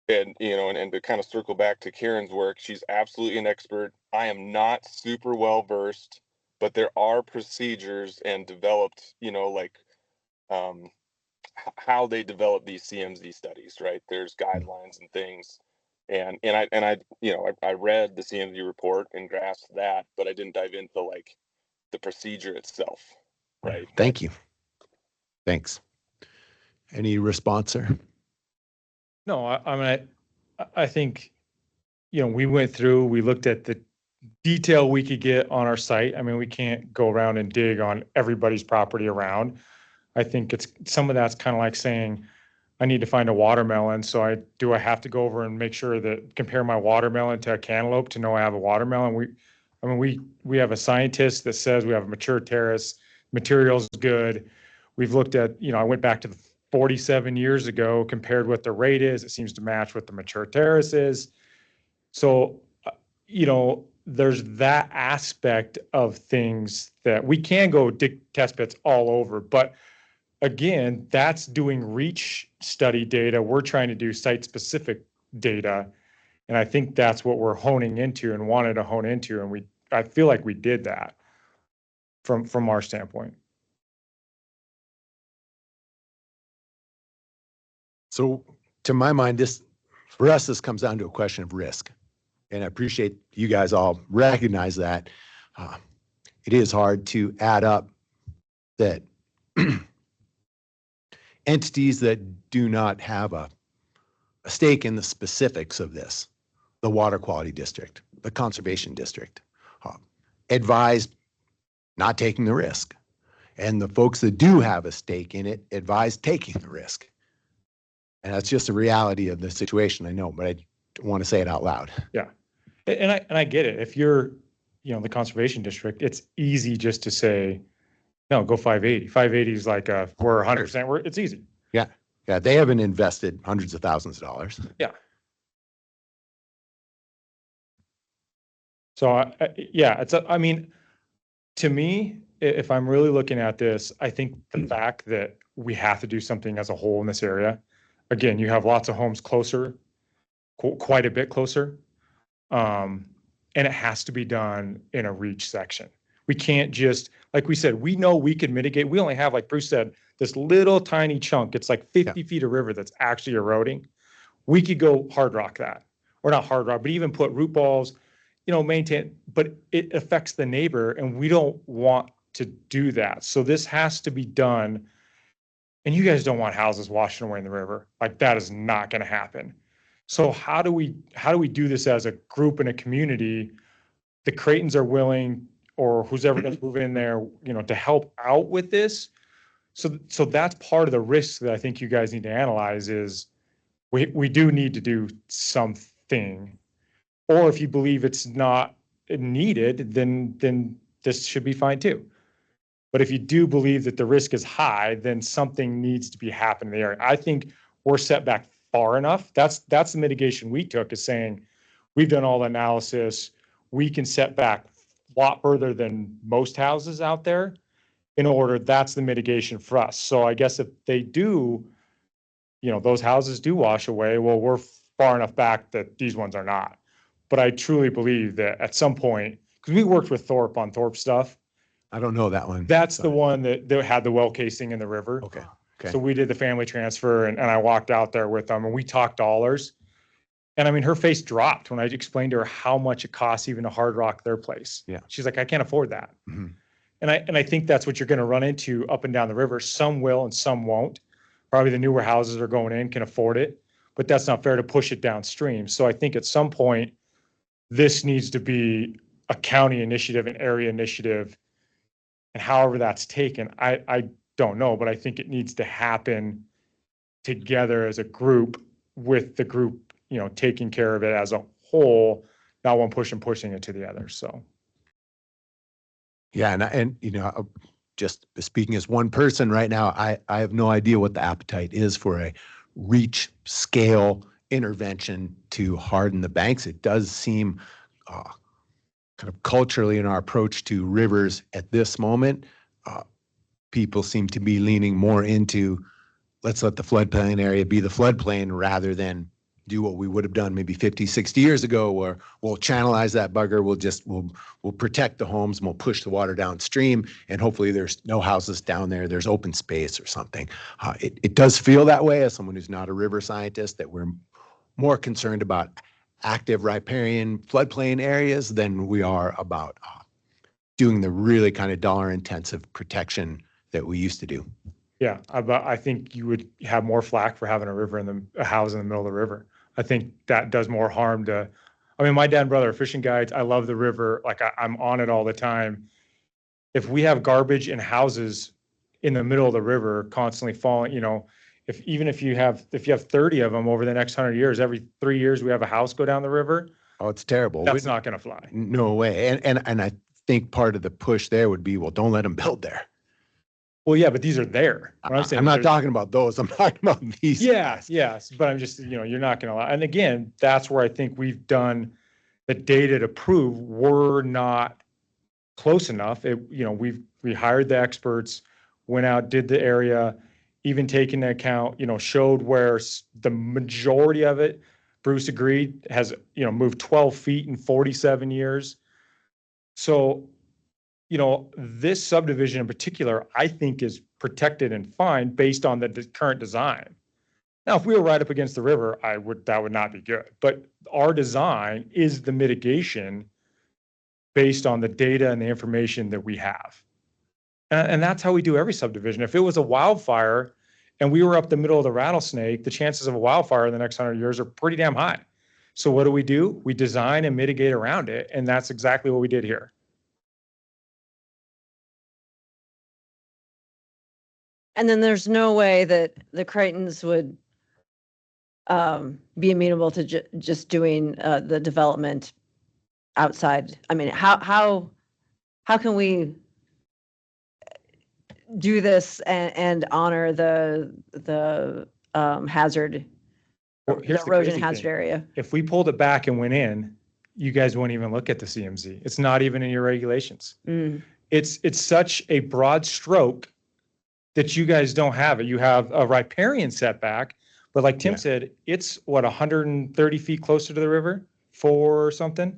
and, you know, and to kind of circle back to Karen's work, she's absolutely an expert. I am not super well versed, but there are procedures and developed, you know, like, how they develop these CMZ studies, right? There's guidelines and things. And I, you know, I read the CMZ report and grasped that, but I didn't dive into like the procedure itself, right? Thank you. Thanks. Any response, sir? No, I mean, I think, you know, we looked at the detail we could get on our site. I mean, we can't go around and dig on everybody's property around. I think some of that's kind of like saying, I need to find a watermelon. So I have to go over and make sure that compare my watermelon to a cantaloupe to know I have a watermelon. We have a scientist that says we have a mature terrace, material's good. We've looked at, you know, I went back to the 47 years ago, compared what the rate is. It seems to match what the mature terrace is. So, you know, there's that aspect of things that we can go dig test pits all over, but again, that's doing reach study data. We're trying to do site-specific data, and I think that's what we're honing into and wanted to hone into, and I feel like we did that from our standpoint. So, to my mind, for us, this comes down to a question of risk, and I appreciate you guys all recognize that. It is hard to add up that entities that do not have a stake in the specifics of this, the water quality district, the conservation district, advised not taking the risk. And the folks that do have a stake in it advise taking the risk. And that's just a reality of the situation, I know, but I want to say it out loud. Yeah. And I get it. If you're, you know, the conservation district, it's easy just to say, no, go 580. 580 is like we're 100%. It's easy. Yeah. Yeah. They haven't invested hundreds of thousands of dollars. Yeah. So, yeah, I mean, to me, if I'm really looking at this, I think the fact that we have to do something as a whole in this area, again, you have lots of homes closer, quite a bit closer. And it has to be done in a reach section. We can't just, like we said, we know we can mitigate. We only have, like Bruce said, this little tiny chunk. It's like 50 feet of river that's actually eroding. We could go hard rock that, or not hard rock, but even put root balls, you know, maintain, but it affects the neighbor, and we don't want to do that. So this has to be done. And you guys don't want houses washing away in the river. Like, that is not going to happen. So how do we do this as a group and a community? The Creightons are willing, or who's ever going to move in there, you know, to help out with this. So that's part of the risk that I think you guys need to analyze is we do need to do something. Or if you believe it's not needed, then this should be fine too. But if you do believe that the risk is high, then something needs to be happening in the area. I think we're set back far enough. That's the mitigation we took, is saying we've done all the analysis. We can set back a lot further than most houses out there that's the mitigation for us. So I guess if they do, you know, those houses do wash away, well, we're far enough back that these ones are not. But I truly believe that at some point, because we worked with Thorpe on Thorpe stuff, I don't know that one. that's the Sorry. one that had the well casing in the river. Okay. Okay. So we did the family transfer and I walked out there with them and we talked dollars. And I mean, her face dropped when I explained to her how much it costs even to hard rock their place. Yeah. She's like, I can't afford that. Mhm. And I think that's what you're going to run into up and down the river. Some will and some won't. Probably the newer houses are going in can afford it, but that's not fair to push it downstream. So I think at some point, this needs to be a county initiative, an area initiative. And however that's taken, I don't know, but I think it needs to happen together as a group with the group, you know, taking care of it as a whole, not one pushing it to the other. So. Yeah, and you know, just speaking as one person right now, I have no idea what the appetite is for a reach scale intervention to harden the banks. It does seem kind of culturally in our approach to rivers at this moment, people seem to be leaning more into let's let the floodplain area be the floodplain rather than do what we would have done maybe 50, 60 years ago, where we'll channelize that bugger, we'll protect the homes, and we'll push the water downstream, and hopefully there's no houses down there, there's open space or something. It does feel that way as someone who's not a river scientist, that we're more concerned about active riparian floodplain areas than we are about doing the really kind of dollar-intensive protection that we used to do. Yeah, I think you would have more flack for having a house in the middle of the river. I think that does more harm to, I mean, my dad and brother are fishing guides. I love the river. Like I'm on it all the time. If we have garbage in houses in the middle of the river constantly falling, you know, if you have 30 of them over the next 100 years, every 3 years we have a house go down the river. Oh, it's terrible. That's not going to fly. No way. And I think part of the push there would be, well, don't let them build there. Well, yeah, but these are there. I'm not talking about those. I'm talking about these. Yes, but I'm just, you know, you're not going to allow. And again, that's where I think we've done the data to prove we're not close enough. We hired the experts, went out, did the area, even taking into account, you know, showed where the majority of it, Bruce agreed, has, you know, moved 12 feet in 47 years. So, you know, this subdivision in particular, I think is protected and fine based on the current design. Now, if we were right up against the river, that would not be good. But our design is the mitigation based on the data and the information that we have. And that's how we do every subdivision. If it was a wildfire and we were up the middle of the rattlesnake, the chances of a wildfire in the next 100 years are pretty damn high. So what do? We design and mitigate around it. And that's exactly what we did here. And then there's no way that the Creightons would be amenable to just doing the development outside. I mean, how can we do this and honor the hazard, Well, the here's the erosion crazy hazard thing. area? If we pulled it back and went in, you guys won't even look at the CMZ. It's not even in your regulations. Mm. It's such a broad stroke that you guys don't have it. You have a riparian setback, but like Tim said, it's what, 130 feet closer to the river for something?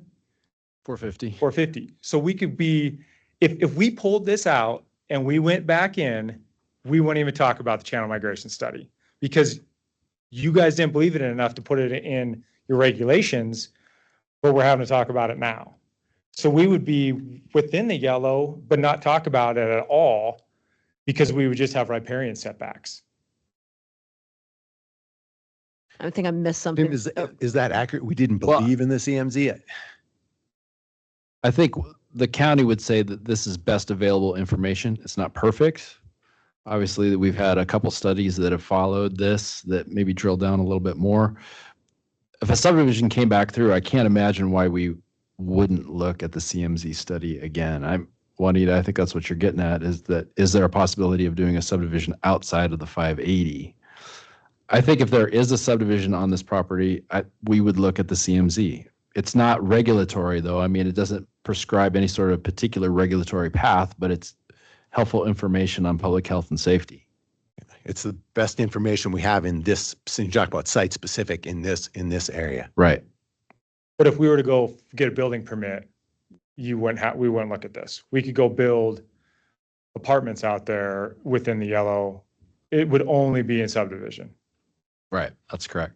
450. 450. So we could be, if we pulled this out and we went back in, we wouldn't even talk about the channel migration study because you guys didn't believe in it enough to put it in your regulations, but we're having to talk about it now. So we would be within the yellow, but not talk about it at all because we would just have riparian setbacks. I think I missed something. Is that accurate? We didn't believe in the CMZ? I think the county would say that this is best available information. It's not perfect. Obviously, we've had a couple studies that have followed this that maybe drill down a little bit more. If a subdivision came back through, I can't imagine why we wouldn't look at the CMZ study again. Juanita, I think that's what you're getting at, is there a possibility of doing a subdivision outside of the 580? I think if there is a subdivision on this property, we would look at the CMZ. It's not regulatory, though. I mean, it doesn't prescribe any sort of particular regulatory path, but it's helpful information on public health and safety. It's the best information we have in this, since you talk about site specific in this area. Right. But if we were to go get a building permit, we wouldn't look at this. We could go build apartments out there within the yellow. It would only be in subdivision Right, that's correct.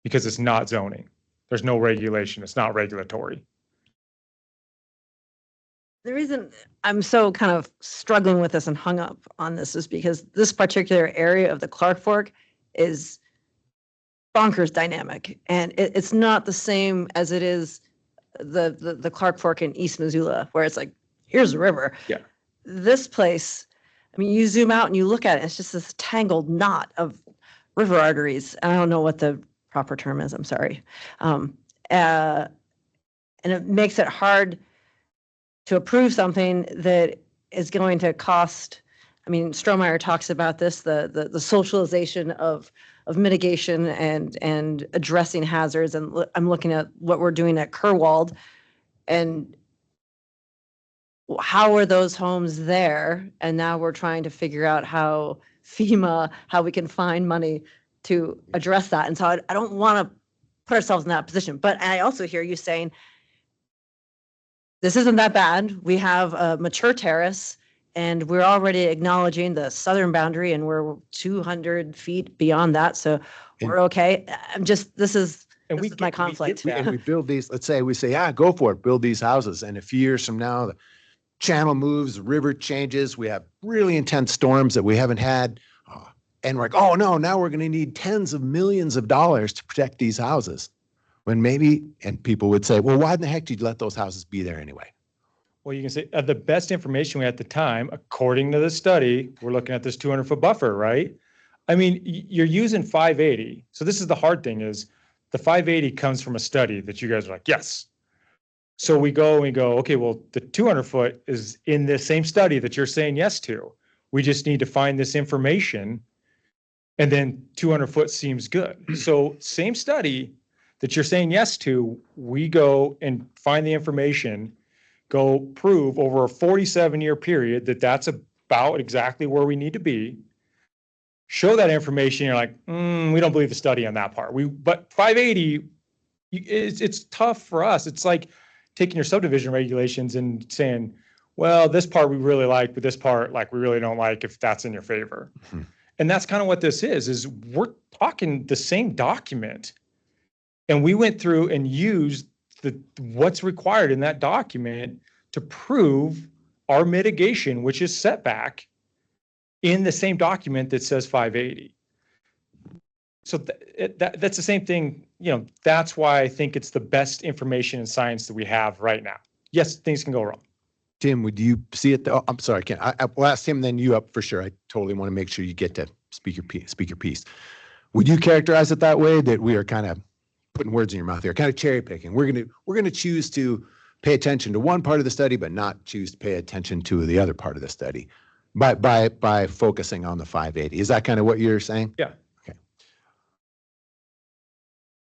because it's not zoning. There's no regulation. It's not regulatory. The reason I'm so kind of struggling with this and hung up on this is because this particular area of the Clark Fork is bonkers dynamic. And it's not the same as it is the Clark Fork in East Missoula, where it's like, here's the river. Yeah. This place, I mean, you zoom out and you look at it, it's just this tangled knot of river arteries. I don't know what the proper term is, I'm sorry. And it makes it hard to approve something that is going to cost. I mean, Strohmeyer talks about this, the socialization of mitigation and addressing hazards. And I'm looking at what we're doing at Kerwald, and how are those homes there? And now we're trying to figure out how we can find money to address that. And so I don't want to put ourselves in that position. But I also hear you saying, this isn't that bad. We have a mature terrace, and we're already acknowledging the southern boundary, and we're 200 feet beyond that. So we're okay. This is my conflict. And we build these, let's say, go for it, build these houses. And a few years from now, the channel moves, the river changes. We have really intense storms that we haven't had. And we're like, oh no, now we're going to need tens of millions of dollars to protect these houses. When maybe, and people would say, well, why in the heck did you let those houses be there anyway? Well, you can say the best information we had at the time, according to the study, we're looking at this 200-foot buffer, right? I mean, you're using 580. So this is the hard thing, is the 580 comes from a study that you guys are like, yes. So we go, okay, well, the 200-foot is in the same study that you're saying yes to. We just need to find this information, and then 200-foot seems good. So same study that you're saying yes to, we go and find the information, go prove over a 47-year period that that's about exactly where we need to be. Show that information, you're like, we don't believe the study on that part. But 580, it's tough for us. It's like taking your subdivision regulations and saying, well, this part we really like, but this part, like, we really don't like if that's in your favor. Mm-hmm. And that's kind of what this is we're talking the same document. And we went through and used what's required in that document to prove our mitigation, which is setback, in the same document that says 580. So that's the same thing. That's why I think it's the best information in science that we have right now. Yes, things can go wrong. Tim, would you see it? I'm sorry, Ken. I'll ask him, then you up for sure. I totally want to make sure you get to speak your piece. Would you characterize it that way, that we are kind of putting words in your mouth here, kind of cherry picking? We're gonna choose to pay attention to one part of the study, but not choose to pay attention to the other part of the study by focusing on the 580. Is that kind of what you're saying? Yeah. Okay.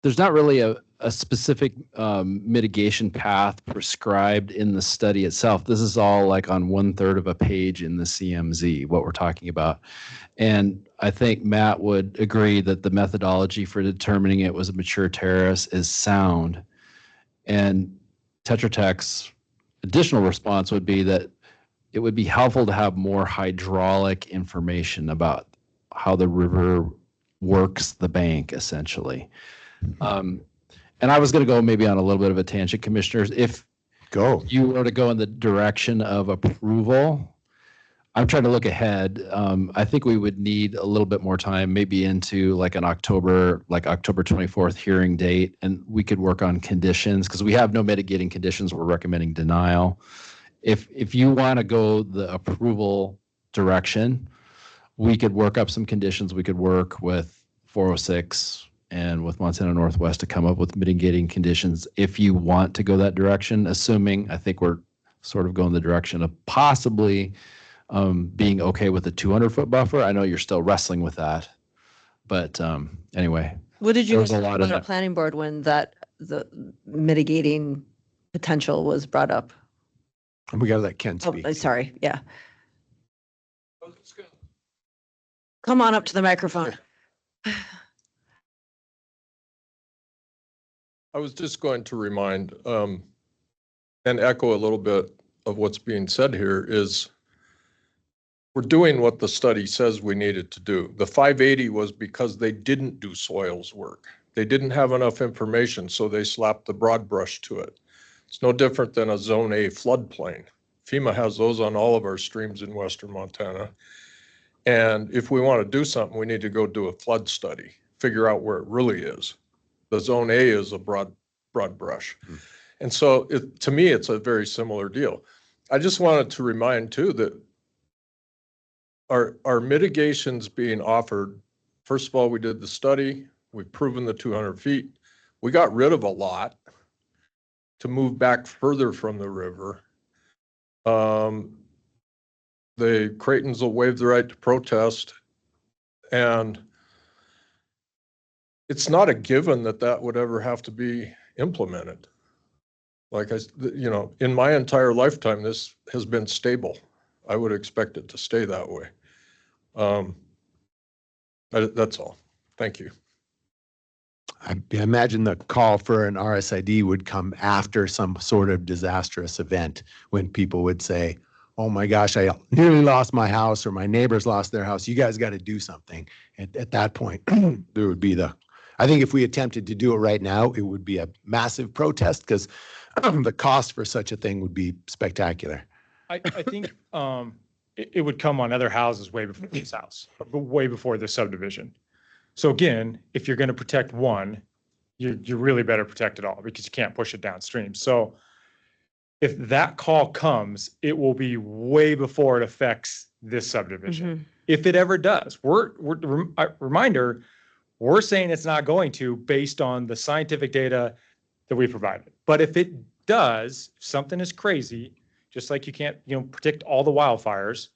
There's not really a specific mitigation path prescribed in the study itself. This is all like on 1/3 of a page in the CMZ, what we're talking about. And I think Matt would agree that the methodology for determining it was a mature terrace is sound. And Tetra Tech's additional response would be that it would be helpful to have more hydraulic information about how the river works the bank, essentially. And I was going to go maybe on a little bit of a tangent, commissioners. If you were to go in the direction of approval, I'm trying to look ahead. I think we would need a little bit more time, maybe into like an October 24th hearing date, and we could work on conditions, because we have no mitigating conditions. We're recommending denial. If you want to go the approval direction, we could work up some conditions. We could work with 406 and with Montana Northwest to come up with mitigating conditions if you want to go that direction, assuming I think we're sort of going the direction of possibly being okay with the 200-foot buffer. I know you're still wrestling with that, but anyway. What did you guys think about our planning board when the mitigating potential was brought up? We got to let Ken speak. Oh, sorry. Yeah. Come on up to the microphone. I was just going to remind and echo a little bit of what's being said here is we're doing what the study says we needed to do. The 580 was because they didn't do soils work. They didn't have enough information, so they slapped the broad brush to it. It's no different than a Zone A floodplain. FEMA has those on all of our streams in western Montana. And if we want to do something, we need to go do a flood study, figure out where it really is. The Zone A is a broad brush. And so to me, it's a very similar deal. I just wanted to remind too that our mitigations being offered, first of all, we did the study, we've proven the 200 feet. We got rid of a lot to move back further from the river. The Creightons will waive the right to protest. And it's not a given that that would ever have to be implemented. Like in my entire lifetime, this has been stable. I would expect it to stay that way. That's all. Thank you. I imagine the call for an RSID would come after some sort of disastrous event when people would say, oh my gosh, I nearly lost my house or my neighbors lost their house. You guys got to do something. At that point, there would be I think if we attempted to do it right now, it would be a massive protest because the cost for such a thing would be spectacular. I think it would come on other houses way before this house, way before the subdivision. So again, if you're going to protect one, you really better protect it all because you can't push it downstream. So if that call comes, it will be way before it affects this subdivision. If it ever does, reminder, we're saying it's not going to based on the scientific data that we provided. But if it does, if something is crazy, just like you can't, predict all the wildfires.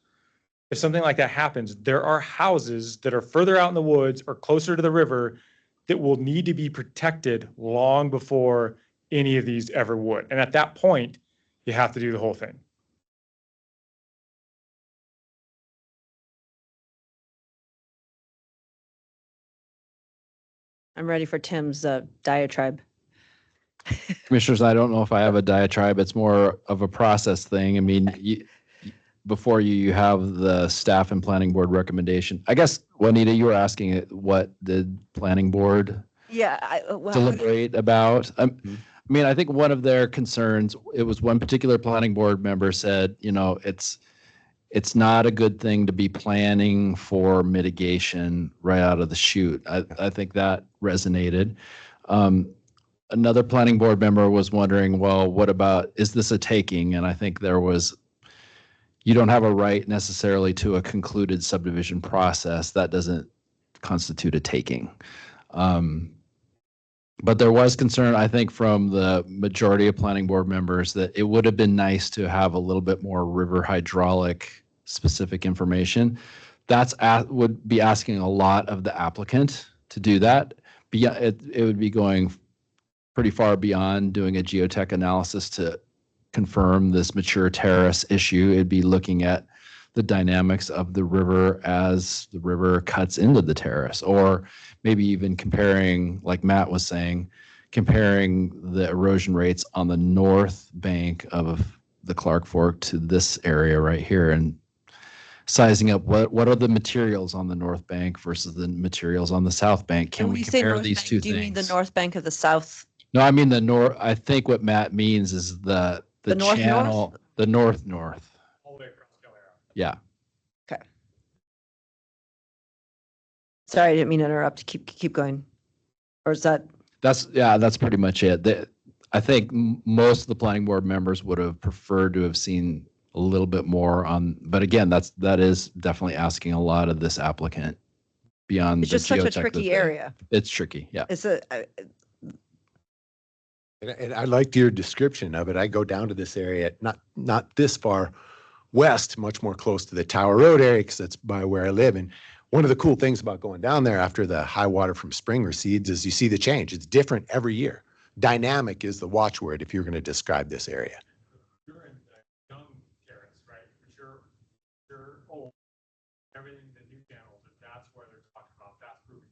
If something like that happens, there are houses that are further out in the woods or closer to the river that will need to be protected long before any of these ever would. And at that point, you have to do the whole thing. I'm ready for Tim's diatribe. Commissioners, I don't know if I have a diatribe. It's more of a process thing. I mean, before you have the staff and planning board recommendation. I guess, Juanita, you were asking what did planning board deliberate about? I mean, I think one of their concerns, it was one particular planning board member said, it's not a good thing to be planning for mitigation right out of the chute. I think that resonated. Another planning board member was wondering, well, what about, is this a taking? And I think you don't have a right necessarily to a concluded subdivision process. That doesn't constitute a taking. But there was concern, I think, from the majority of planning board members that it would have been nice to have a little bit more river hydraulic specific information. Would be asking a lot of the applicant to do that. It would be going pretty far beyond doing a geotech analysis to confirm this mature terrace issue. It'd be looking at the dynamics of the river as the river cuts into the terrace, or maybe even comparing, like Matt was saying, comparing the erosion rates on the north bank of the Clark Fork to this area right here, and sizing up what are the materials on the north bank versus the materials on the south bank. Can we compare these two things? Do you mean the north bank of the south? No, I mean the north. I think what Matt means is the channel, the north. All the way across Calera. Yeah. Okay. Sorry, I didn't mean to interrupt. Keep going. Or is that? That's pretty much it. I think most of the planning board members would have preferred to have seen a little bit more on, but again, that is definitely asking a lot of this applicant beyond. It's just such a tricky area. It's tricky. Yeah. And I liked your description of it. I go down to this area, not this far west, much more close to the Tower Road area because that's by where I live. And one of the cool things about going down there after the high water from spring recedes is you see the change. It's different every year. Dynamic is the watchword if you're going to describe this area. You're in the young terrace, right? But you're old. Everything the new channels, if that's where they're talking about, that's proving.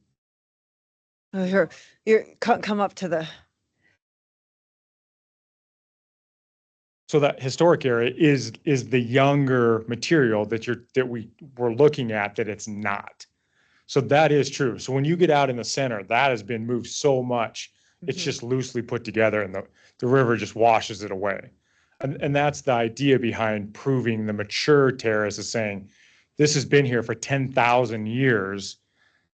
Oh, you're come up to the. So that historic area is the younger material that we were looking at, that it's not. So that is true. So when you get out in the center, that has been moved so much, it's just loosely put together, and the river just washes it away. And that's the idea behind proving the mature terrace, is saying this has been here for 10,000 years.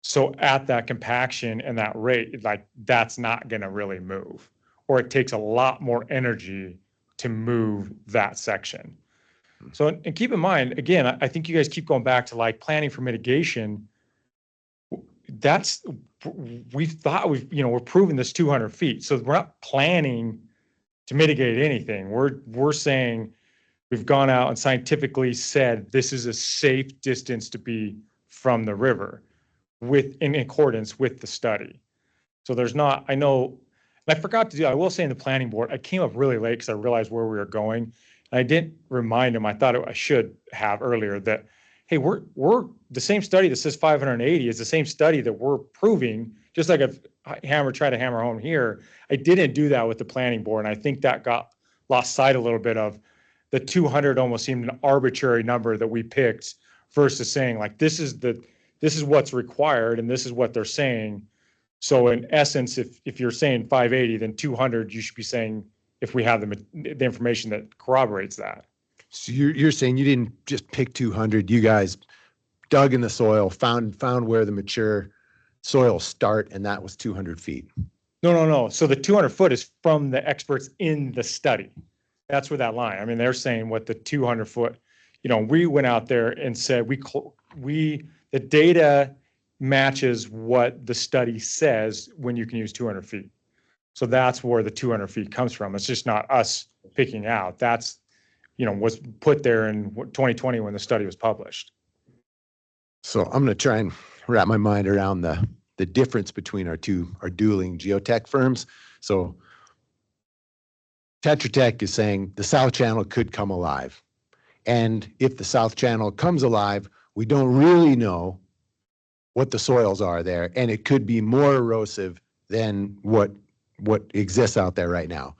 So at that compaction and that rate, like, that's not going to really move, or it takes a lot more energy to move that section. So, and keep in mind, again, I think you guys keep going back to like planning for mitigation. We're proving this 200 feet. So we're not planning to mitigate anything. We're saying we've gone out and scientifically said this is a safe distance to be from the river, in accordance with the study. So there's not, I know, I forgot to do, I will say in the planning board, I came up really late because I realized where we were going. And I didn't remind them, I thought I should have earlier, that, hey, we're the same study that says 580 is the same study that we're proving, just like I've tried to hammer home here. I didn't do that with the planning board. And I think that got lost sight a little bit of the 200 almost seemed an arbitrary number that we picked, versus saying like, this is what's required and this is what they're saying. So in essence, if you're saying 580, then 200, you should be saying, if we have the information that corroborates that. So you're saying you didn't just pick 200, you guys dug in the soil, found where the mature soils start, and that was 200 feet. No. So the 200 foot is from the experts in the study. That's where that line, I mean, they're saying what the 200 foot, we went out there and said, the data matches what the study says when you can use 200 feet. So that's where the 200 feet comes from. It's just not us picking out. That's, was put there in 2020 when the study was published. So I'm going to try and wrap my mind around the difference between our dueling geotech firms. So Tetra Tech is saying the South Channel could come alive. And if the South Channel comes alive, we don't really know what the soils are there, and it could be more erosive than what exists out there right now.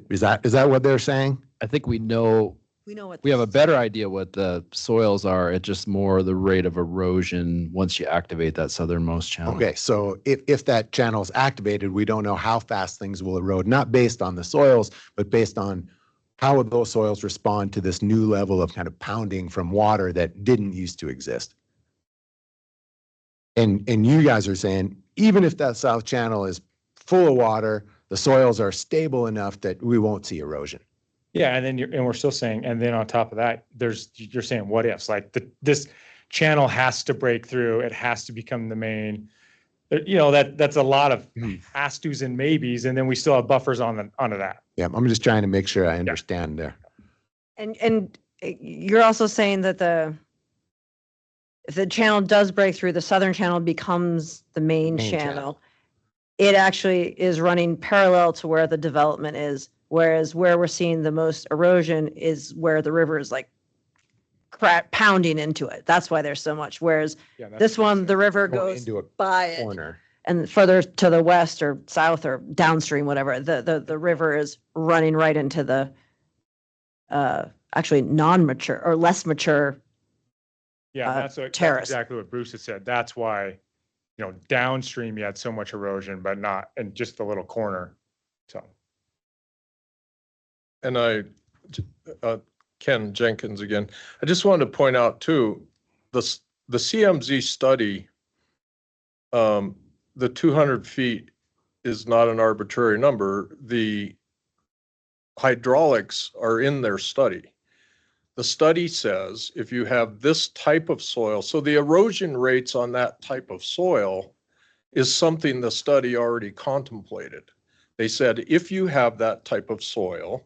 Is that what they're saying? I think we know we have a better idea what the soils are. It's just more the rate of erosion once you activate that southernmost channel. Okay, so if that channel is activated, we don't know how fast things will erode, not based on the soils, but based on how would those soils respond to this new level of kind of pounding from water that didn't used to exist. And you guys are saying, even if that South Channel is full of water, the soils are stable enough that we won't see erosion. Yeah, and then we're still saying, and then on top of that, you're saying what ifs, like this channel has to break through, it has to become the main. That's a lot of has tos and maybes, and then we still have buffers onto that. Yeah, I'm just trying to make sure I understand there. And you're also saying that if the channel does break through, the southern channel becomes the main channel. It actually is running parallel to where the development is, whereas where we're seeing the most erosion is where the river is like pounding into it. That's why there's so much. Whereas this one, the river goes into a by corner. And further to the west or south or downstream, whatever, the river is running right into the actually non-mature or less mature that's exactly what Bruce had said. That's why, downstream you had so much erosion, but not in just the little corner. So. And Ken Jenkins again. I just wanted to point out too, the CMZ study, the 200 feet is not an arbitrary number. The hydraulics are in their study. The study says if you have this type of soil, so the erosion rates on that type of soil is something the study already contemplated. They said if you have that type of soil,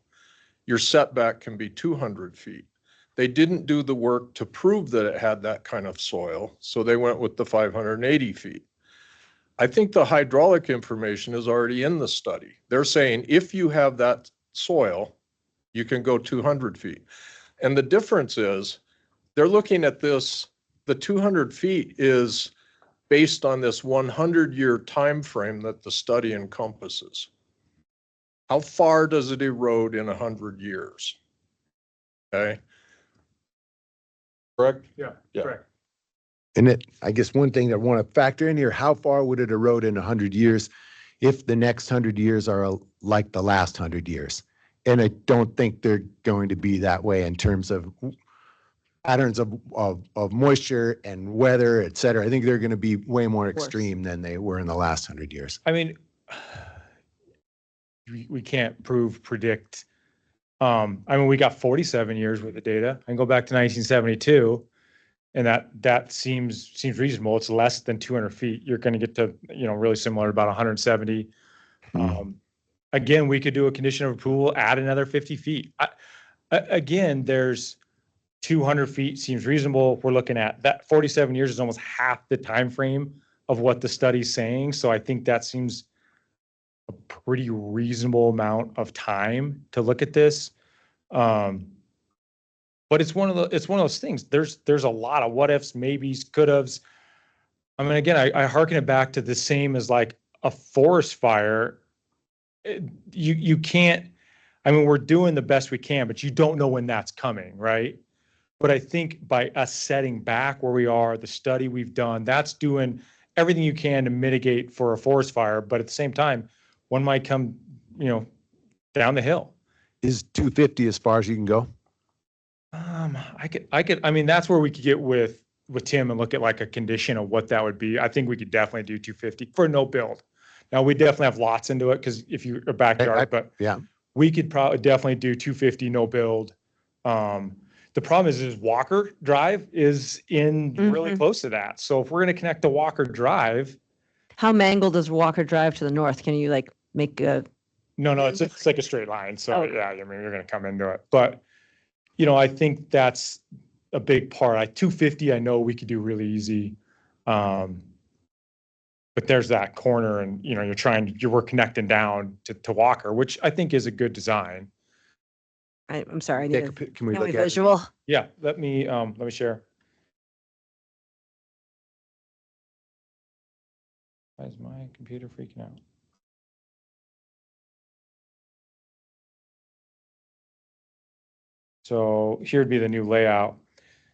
your setback can be 200 feet. They didn't do the work to prove that it had that kind of soil, so they went with the 580 feet. I think the hydraulic information is already in the study. They're saying if you have that soil, you can go 200 feet. And the difference is they're looking at this, the 200 feet is based on this 100-year time frame that the study encompasses. how far does it erode in 100 years? Okay. Correct? Yeah, Yeah. correct. And I guess one thing that I want to factor in here, how far would it erode in 100 years if the next 100 years are like the last 100 years? And I don't think they're going to be that way in terms of patterns of moisture and weather, et cetera. I think they're going to be way more course. extreme than they were in the last 100 years. I mean, we can't predict. I mean, we got 47 years worth of data. I can go back to 1972, and that seems reasonable. It's less than 200 feet. You're going to get to, really similar, about 170. Again, we could do a condition of approval, add another 50 feet. Again, there's 200 feet seems reasonable. We're looking at that 47 years is almost half the time frame of what the study's saying. So I think that seems a pretty reasonable amount of time to look at this. But it's one of those things. There's a lot of what ifs, maybes, could haves. I mean, again, I hearken it back to the same as like a forest fire. You can't. I mean, we're doing the best we can, but you don't know when that's coming, right? But I think by us setting back where we are, the study we've done, that's doing everything you can to mitigate for a forest fire. But at the same time, one might come, down the hill. Is 250 as far as you can go? I mean, that's where we could get with Tim and look at like a condition of what that would be. I think we could definitely do 250 for no build. Now we definitely have lots into it because if you're a backyard, but yeah, we could probably definitely do 250 no build. The problem is Walker Drive is in really close to that. So if we're going to connect to Walker Drive, How mangled is Walker Drive to the north? Can you like make a? no, it's like a straight line. So Oh. yeah, I mean, you're going to come into it, but I think that's a big part. 250, I know we could do really easy. But there's that corner and, we're connecting down to Walker, which I think is a good design. I'm sorry. I Yeah, need can we a look at it? visual. Yeah, let me share. Why is my computer freaking out? So here'd be the new layout.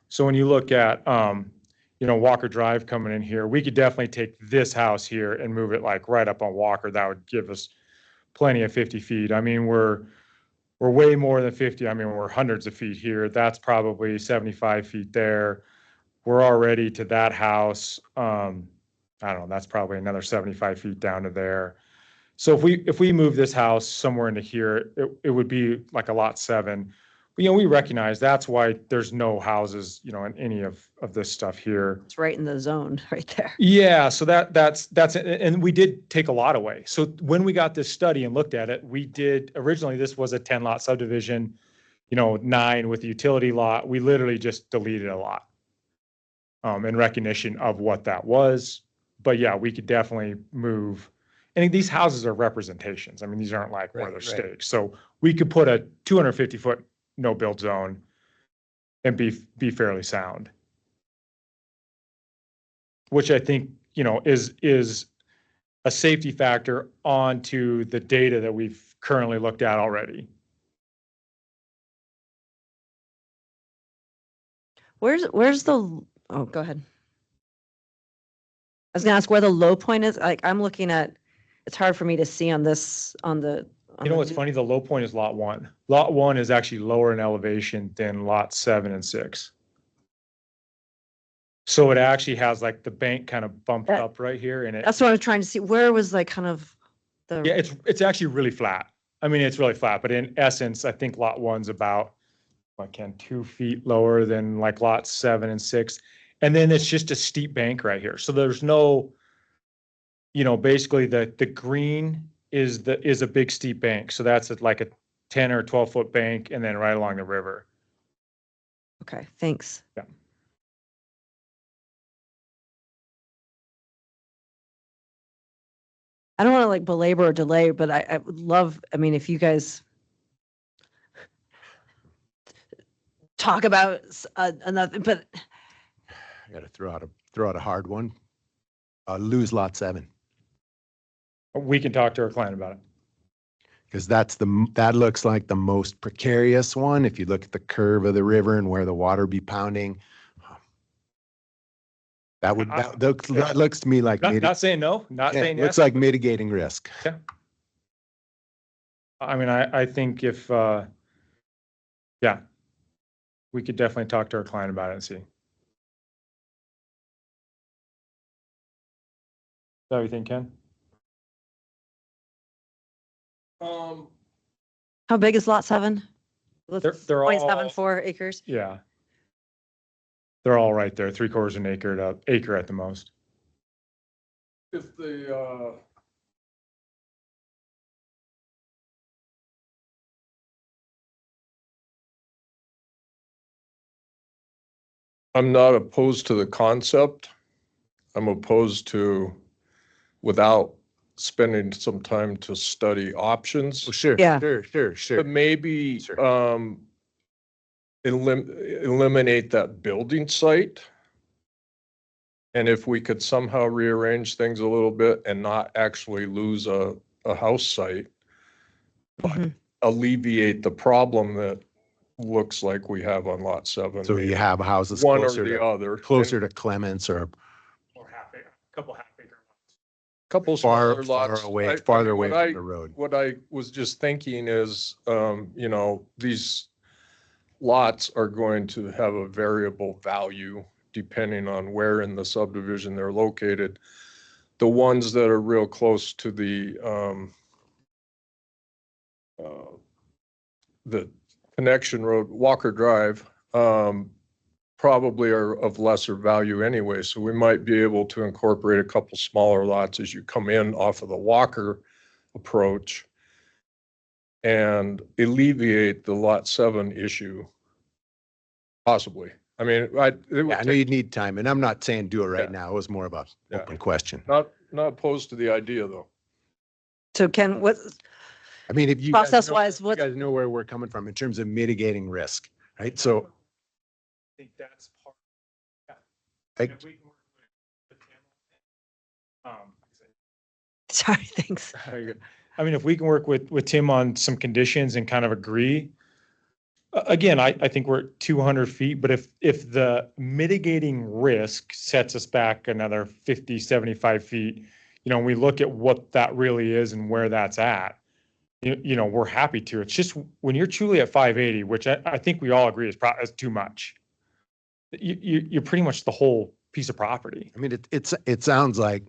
So when you look at, Walker Drive coming in here, we could definitely take this house here and move it like right up on Walker. That would give us plenty of 50 feet. I mean, we're way more than 50. I mean, we're hundreds of feet here. That's probably 75 feet there. We're already to that house. I don't know, that's probably another 75 feet down to there. So if we move this house somewhere into here, it would be like a lot 7. We recognize that's why there's no houses, in any of this stuff here. It's right in the zone right there. Yeah, so that's it. And we did take a lot away. So when we got this study and looked at it, originally this was a 10-lot subdivision, 9 with the utility lot. We literally just deleted a lot in recognition of what that was. But yeah, we could definitely move. And these houses are representations. I mean, these aren't like where they're stakes. So we could put a 250-foot no build zone and be fairly sound, which I think, is a safety factor onto the data that we've currently looked at already. Where's the, oh, go ahead. I was gonna ask where the low point is. Like I'm looking at, it's hard for me to see on this, on the. What's funny? The low point is lot 1. Lot 1 is actually lower in elevation than lot 7 and 6. So it actually has like the bank kind of bumped up right here, and That's what I was trying to see. Where was like kind of the. Yeah, it's actually really flat. I mean, it's really flat, but in essence, I think lot 1's about 2 feet lower than like lot 7 and 6, and then it's just a steep bank right here. So there's no, basically the green is a big steep bank. So that's like a 10 or 12-foot bank, and then right along the river. Okay, thanks. Yeah. I don't want to like belabor or delay, but I would love, I mean, if you guys talk about another, but I got to throw out a hard one. Lose lot 7. We can talk to our client about it. because that looks like the most precarious one. If you look at the curve of the river and where the water be pounding, that looks to me like Not saying no, not saying looks yes. like mitigating risk. Yeah. I mean, I think if, yeah, we could definitely talk to our client about it and see. Is that what you think, Ken? How big is lot 7? They're all- 0.74 acres. Yeah. They're all right there, 3/4 an acre to acre at the most. If the, I'm not opposed to the concept. I'm opposed to, without spending some time to study options. Well, sure, Yeah. sure. But maybe Sure. eliminate that building site. And if we could somehow rearrange things a little bit and not actually lose a house site, but Mhm. alleviate the problem that looks like we have on lot 7. So you have houses one or closer the to other. closer to Clements or Or couple half acre lots. Couple farther smaller lots. away, What from I- the road. What I was just thinking is, these lots are going to have a variable value depending on where in the subdivision they're located. The ones that are real close to the connection road, Walker Drive, probably are of lesser value anyway. So we might be able to incorporate a couple smaller lots as you come in off of the Walker approach and alleviate the lot 7 issue. Possibly. I mean, I know you'd need time, and I'm not saying do it right Yeah. now. It was more of a Yeah. open question. not opposed to the idea though. So Ken, what, I mean, if you Process-wise, you guys know where we're coming from in terms of mitigating risk, right? So I think that's part. Like- If we can work with Tim, sorry, thanks. I mean, if we can work with Tim on some conditions and kind of agree, again, I think we're at 200 feet, but if the mitigating risk sets us back another 50, 75 feet, we look at what that really is and where that's at, we're happy to. It's just when you're truly at 580, which I think we all agree is too much, you're pretty much the whole piece of property. I mean, it sounds like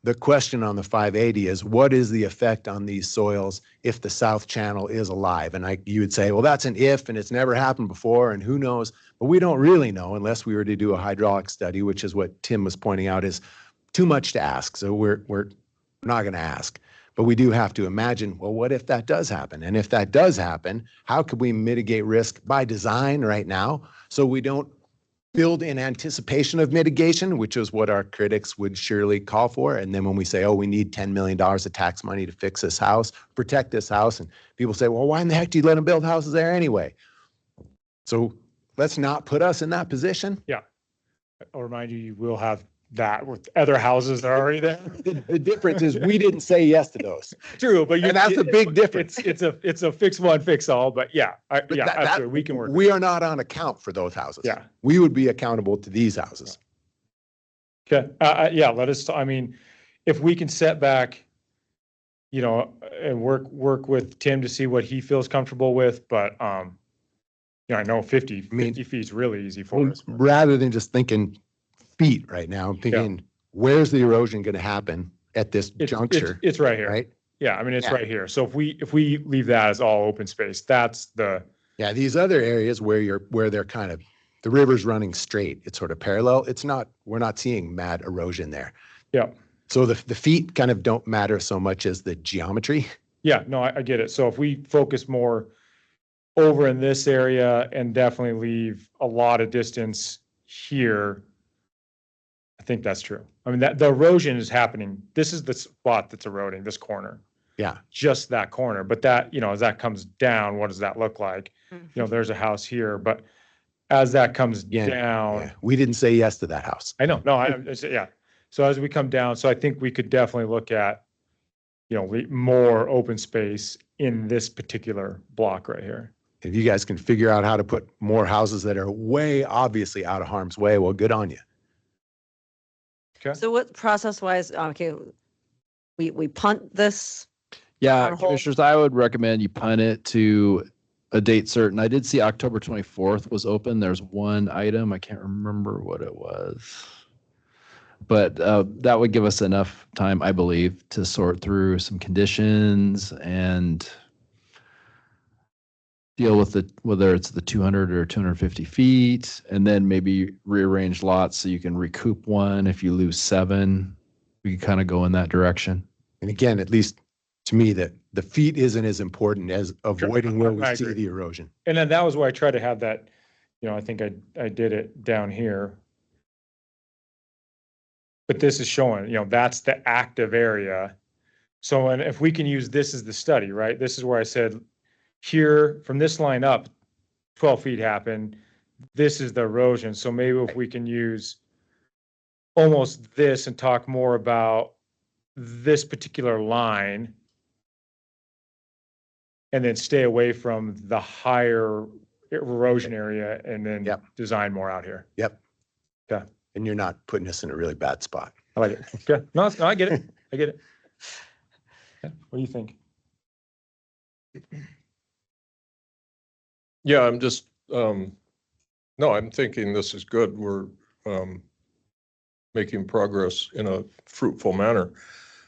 the question on the 580 is what is the effect on these soils if the South Channel is alive? And you would say, well, that's an if, and it's never happened before, and who knows? But we don't really know unless we were to do a hydraulic study, which is what Tim was pointing out is too much to ask. So we're not going to ask. But we do have to imagine, well, what if that does happen? And if that does happen, how could we mitigate risk by design right now so we don't build in anticipation of mitigation, which is what our critics would surely call for. And then when we say, oh, we need $10 million of tax money to fix this house, protect this house, and people say, well, why in the heck do you let them build houses there anyway? So let's not put us in that position. Yeah. I'll remind you, you will have that with other houses that are already there. The difference is we didn't say yes to those. True, but And that's a big difference. It's a fix one, fix all, but yeah, absolutely, we can work. We are not on account for those houses. Yeah. We would be accountable to these houses. Okay, yeah, let us, I mean, if we can set back, and work with Tim to see what he feels comfortable with, but, I know 50 feet is really easy for us. Rather than just thinking feet right now, I'm thinking, where's the erosion going to happen at this juncture? It's right here. Right? Yeah, I mean, it's right here. So if we leave that as all open space, that's the. Yeah, these other areas where they're kind of, the river's running straight, it's sort of parallel. We're not seeing mad erosion there. Yeah. So the feet kind of don't matter so much as the geometry. Yeah, no, I get it. So if we focus more over in this area and definitely leave a lot of distance here, I think that's true. I mean, the erosion is happening. This is the spot that's eroding, this corner. Yeah. Just that corner. But that, as that comes down, what does that look like? There's a house here, but as that comes down. We didn't say yes to that house. I know. No, yeah. So as we come down, so I think we could definitely look at, more open space in this particular block right here. If you guys can figure out how to put more houses that are way obviously out of harm's way, well, good on you. Okay. So what process-wise, okay, we punt this? Yeah, On hold. commissioners, I would recommend you punt it to a date certain. I did see October 24th was open. There's one item. I can't remember what it was. But that would give us enough time, I believe, to sort through some conditions and deal with whether it's the 200 or 250 feet, and then maybe rearrange lots so you can recoup one if you lose 7. We can kind of go in that direction. And again, at least to me, that the feet isn't as important as avoiding where we I see agree. the erosion. And then that was why I tried to have that, I think I did it down here. But this is showing, that's the active area. So, and if we can use this as the study, right? This is where I said, here, from this line up, 12 feet happened. This is the erosion. So maybe if we can use almost this and talk more about this particular line and then stay away from the higher erosion area and then Yep. design more out here. Yep. Okay. And you're not putting us in a really bad spot. I like it. Okay. No, I get it. I get it. Okay. What do you think? Yeah, I'm just, no, I'm thinking this is good. We're making progress in a fruitful manner.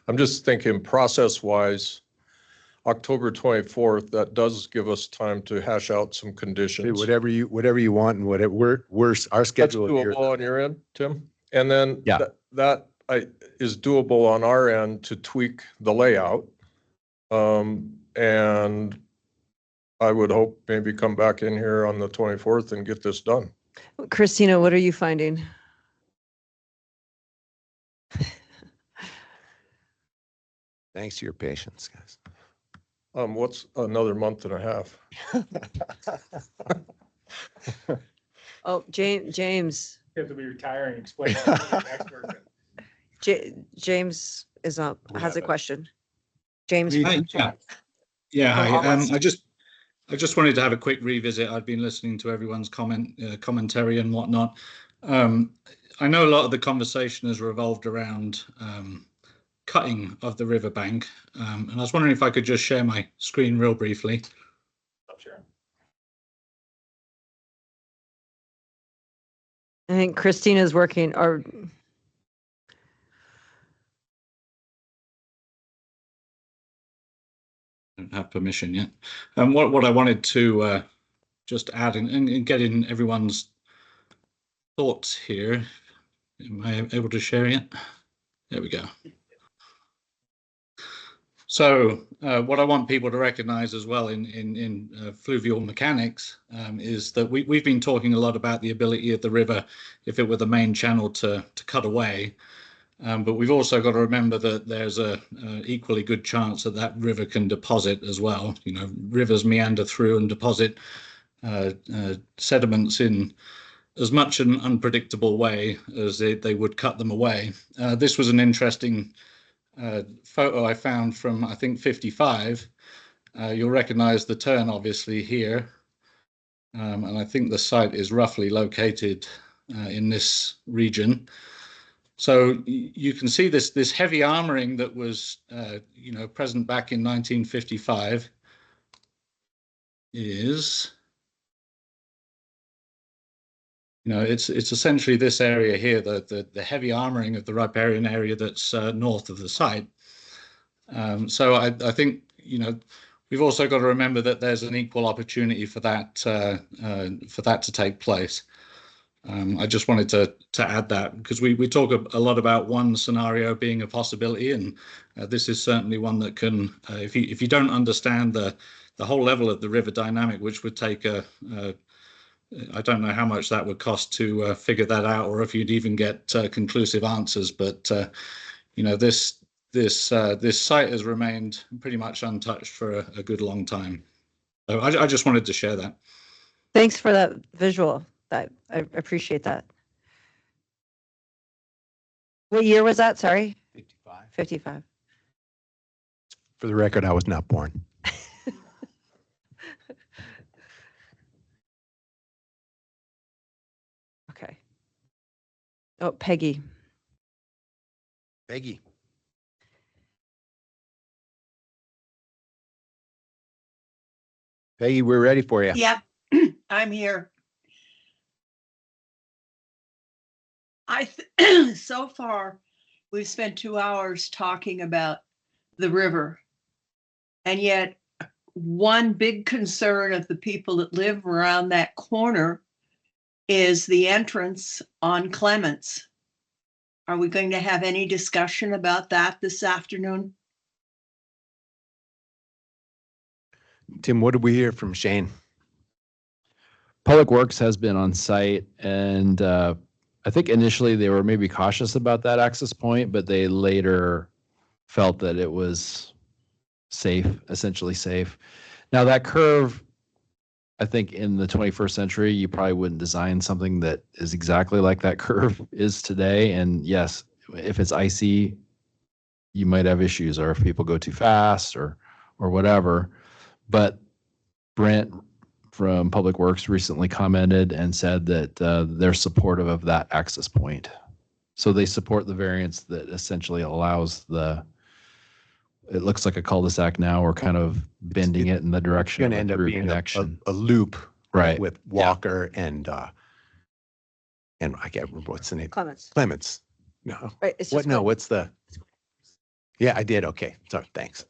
I'm just thinking process-wise, October 24th, that does give us time to hash out some Hey, conditions. whatever you want and whatever we're our That's schedule here. doable on your end, Tim? And then Yeah. that is doable on our end to tweak the layout. And I would hope maybe come back in here on the 24th and get this done. Christina, what are you finding? Thanks to your patience, guys. What's another month and a half? Oh, James, You have to be retiring, explain. James is up, We has a have it. question. James. Yeah, hi. Comments. I just wanted to have a quick revisit. I've been listening to everyone's commentary and whatnot. I know a lot of the conversation has revolved around cutting of the riverbank, and I was wondering if I could just share my screen real briefly. Sure. I think Christina's working, or I don't have permission yet. And what I wanted to just add and get in everyone's thoughts here. Am I able to share yet? There we go. So what I want people to recognize as well in fluvial mechanics is that we've been talking a lot about the ability of the river, if it were the main channel, to cut away. But we've also got to remember that there's a equally good chance that that river can deposit as well. Rivers meander through and deposit sediments in as much an unpredictable way as they would cut them away. This was an interesting photo I found from, I think, 55. You'll recognize the turn obviously here. And I think the site is roughly located in this region. So you can see this heavy armoring that was present back in 1955 is, it's essentially this area here, the heavy armoring of the riparian area that's north of the site. So I think we've also got to remember that there's an equal opportunity for that to take place. I just wanted to add that because we talk a lot about one scenario being a possibility, and this is certainly one that can, if you don't understand the whole level of the river dynamic, which would take I don't know how much that would cost to figure that out, or if you'd even get conclusive answers. But this site has remained pretty much untouched for a good long time. So I just wanted to share that. Thanks for that visual. I appreciate that. What year was that? Sorry. 55. 55. For the record, I was not born. Okay. Oh, Peggy. Peggy. Peggy, we're ready for you. Yep, I'm here. So far, we've spent 2 hours talking about the river. And yet, one big concern of the people that live around that corner is the entrance on Clements. Are we going to have any discussion about that this afternoon? Tim, what did we hear from Shane? Public Works has been on site, and I think initially they were maybe cautious about that access point, but they later felt that it was safe, essentially safe. Now that curve, I think in the 21st century, you probably wouldn't design something that is exactly like that curve is today. And yes, if it's icy, you might have issues, or if people go too fast or whatever. But Brent from Public Works recently commented and said that they're supportive of that access point. So they support the variance that essentially allows it looks like a cul-de-sac now. We're kind of bending it in the direction Going to of end a up through being connection. a loop, Right. with Walker and I can't remember what's the name. Clements. No. Right, it's What? just No. going- What's the? Yeah, I did. Okay. Sorry. Thanks.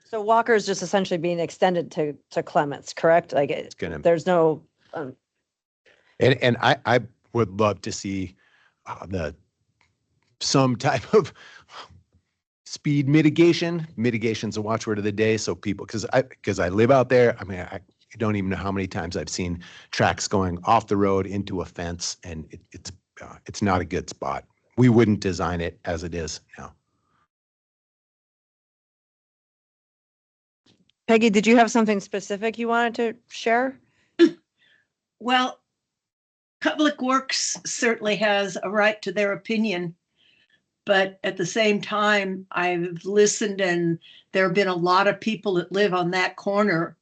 So Walker is just essentially being extended to Clements, correct? Like It's gonna. there's no, And I would love to see some type of speed mitigation. Mitigation's a watchword of the day. So people, because I live out there. I mean, I don't even know how many times I've seen tracks going off the road into a fence, and it's not a good spot. We wouldn't design it as it is now. Peggy, did you have something specific you wanted to share? Well, Public Works certainly has a right to their opinion, but at the same time, I've listened, and there have been a lot of people that live on that corner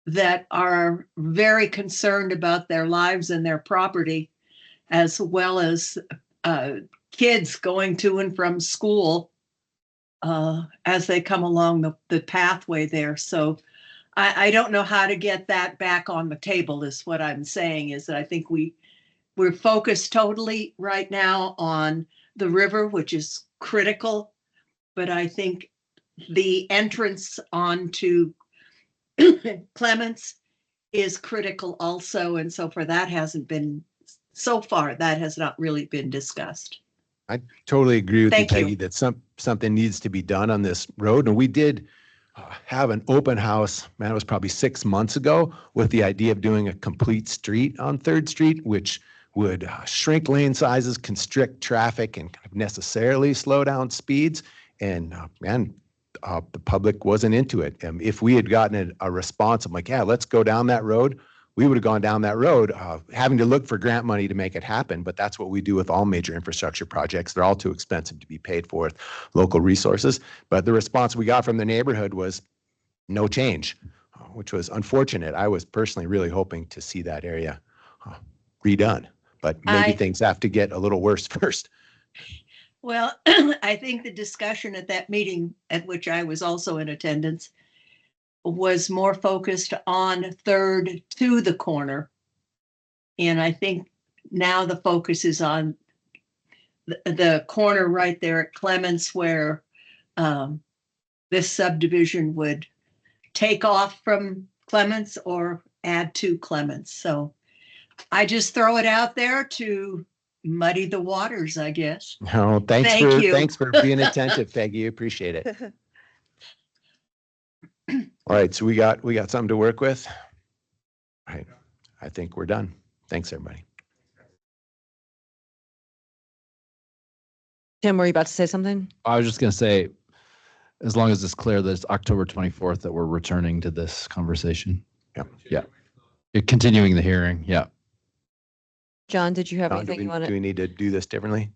that are very concerned about their lives and their property, as well as kids going to and from school as they come along the pathway there. So I don't know how to get that back on the table is what I'm saying, is that I think we're focused totally right now on the river, which is critical. But I think the entrance onto Clements is critical also. And so far that has not really been discussed. I totally agree with Thank you, you. Peggy, that something needs to be done on this road. And we did have an open house, man, it was probably 6 months ago, with the idea of doing a complete street on 3rd Street, which would shrink lane sizes, constrict traffic, and kind of necessarily slow down speeds. And the public wasn't into it. If we had gotten a response, I'm like, yeah, let's go down that road, we would have gone down that road, having to look for grant money to make it happen. But that's what we do with all major infrastructure projects. They're all too expensive to be paid for with local resources. But the response we got from the neighborhood was no change, which was unfortunate. I was personally really hoping to see that area redone, but maybe things have to get a little worse first. Well, I think the discussion at that meeting, at which I was also in attendance, was more focused on 3rd to the corner. And I think now the focus is on the corner right there at Clements, where this subdivision would take off from Clements or add to Clements. So I just throw it out there to muddy the waters, I guess. Oh, Thank you. Thanks for being attentive, Peggy. Appreciate it. All right, so we got something to work with. All right, I think we're done. Thanks, everybody. Tim, were you about to say something? I was just going to say, as long as it's clear that it's October 24th that we're returning to this conversation. Yeah. Continuing the hearing. Yeah. John, did you have Don, anything you do wanted? we need to do this differently?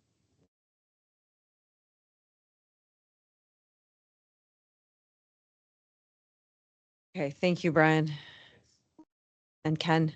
Okay, thank you, Brian. And Ken.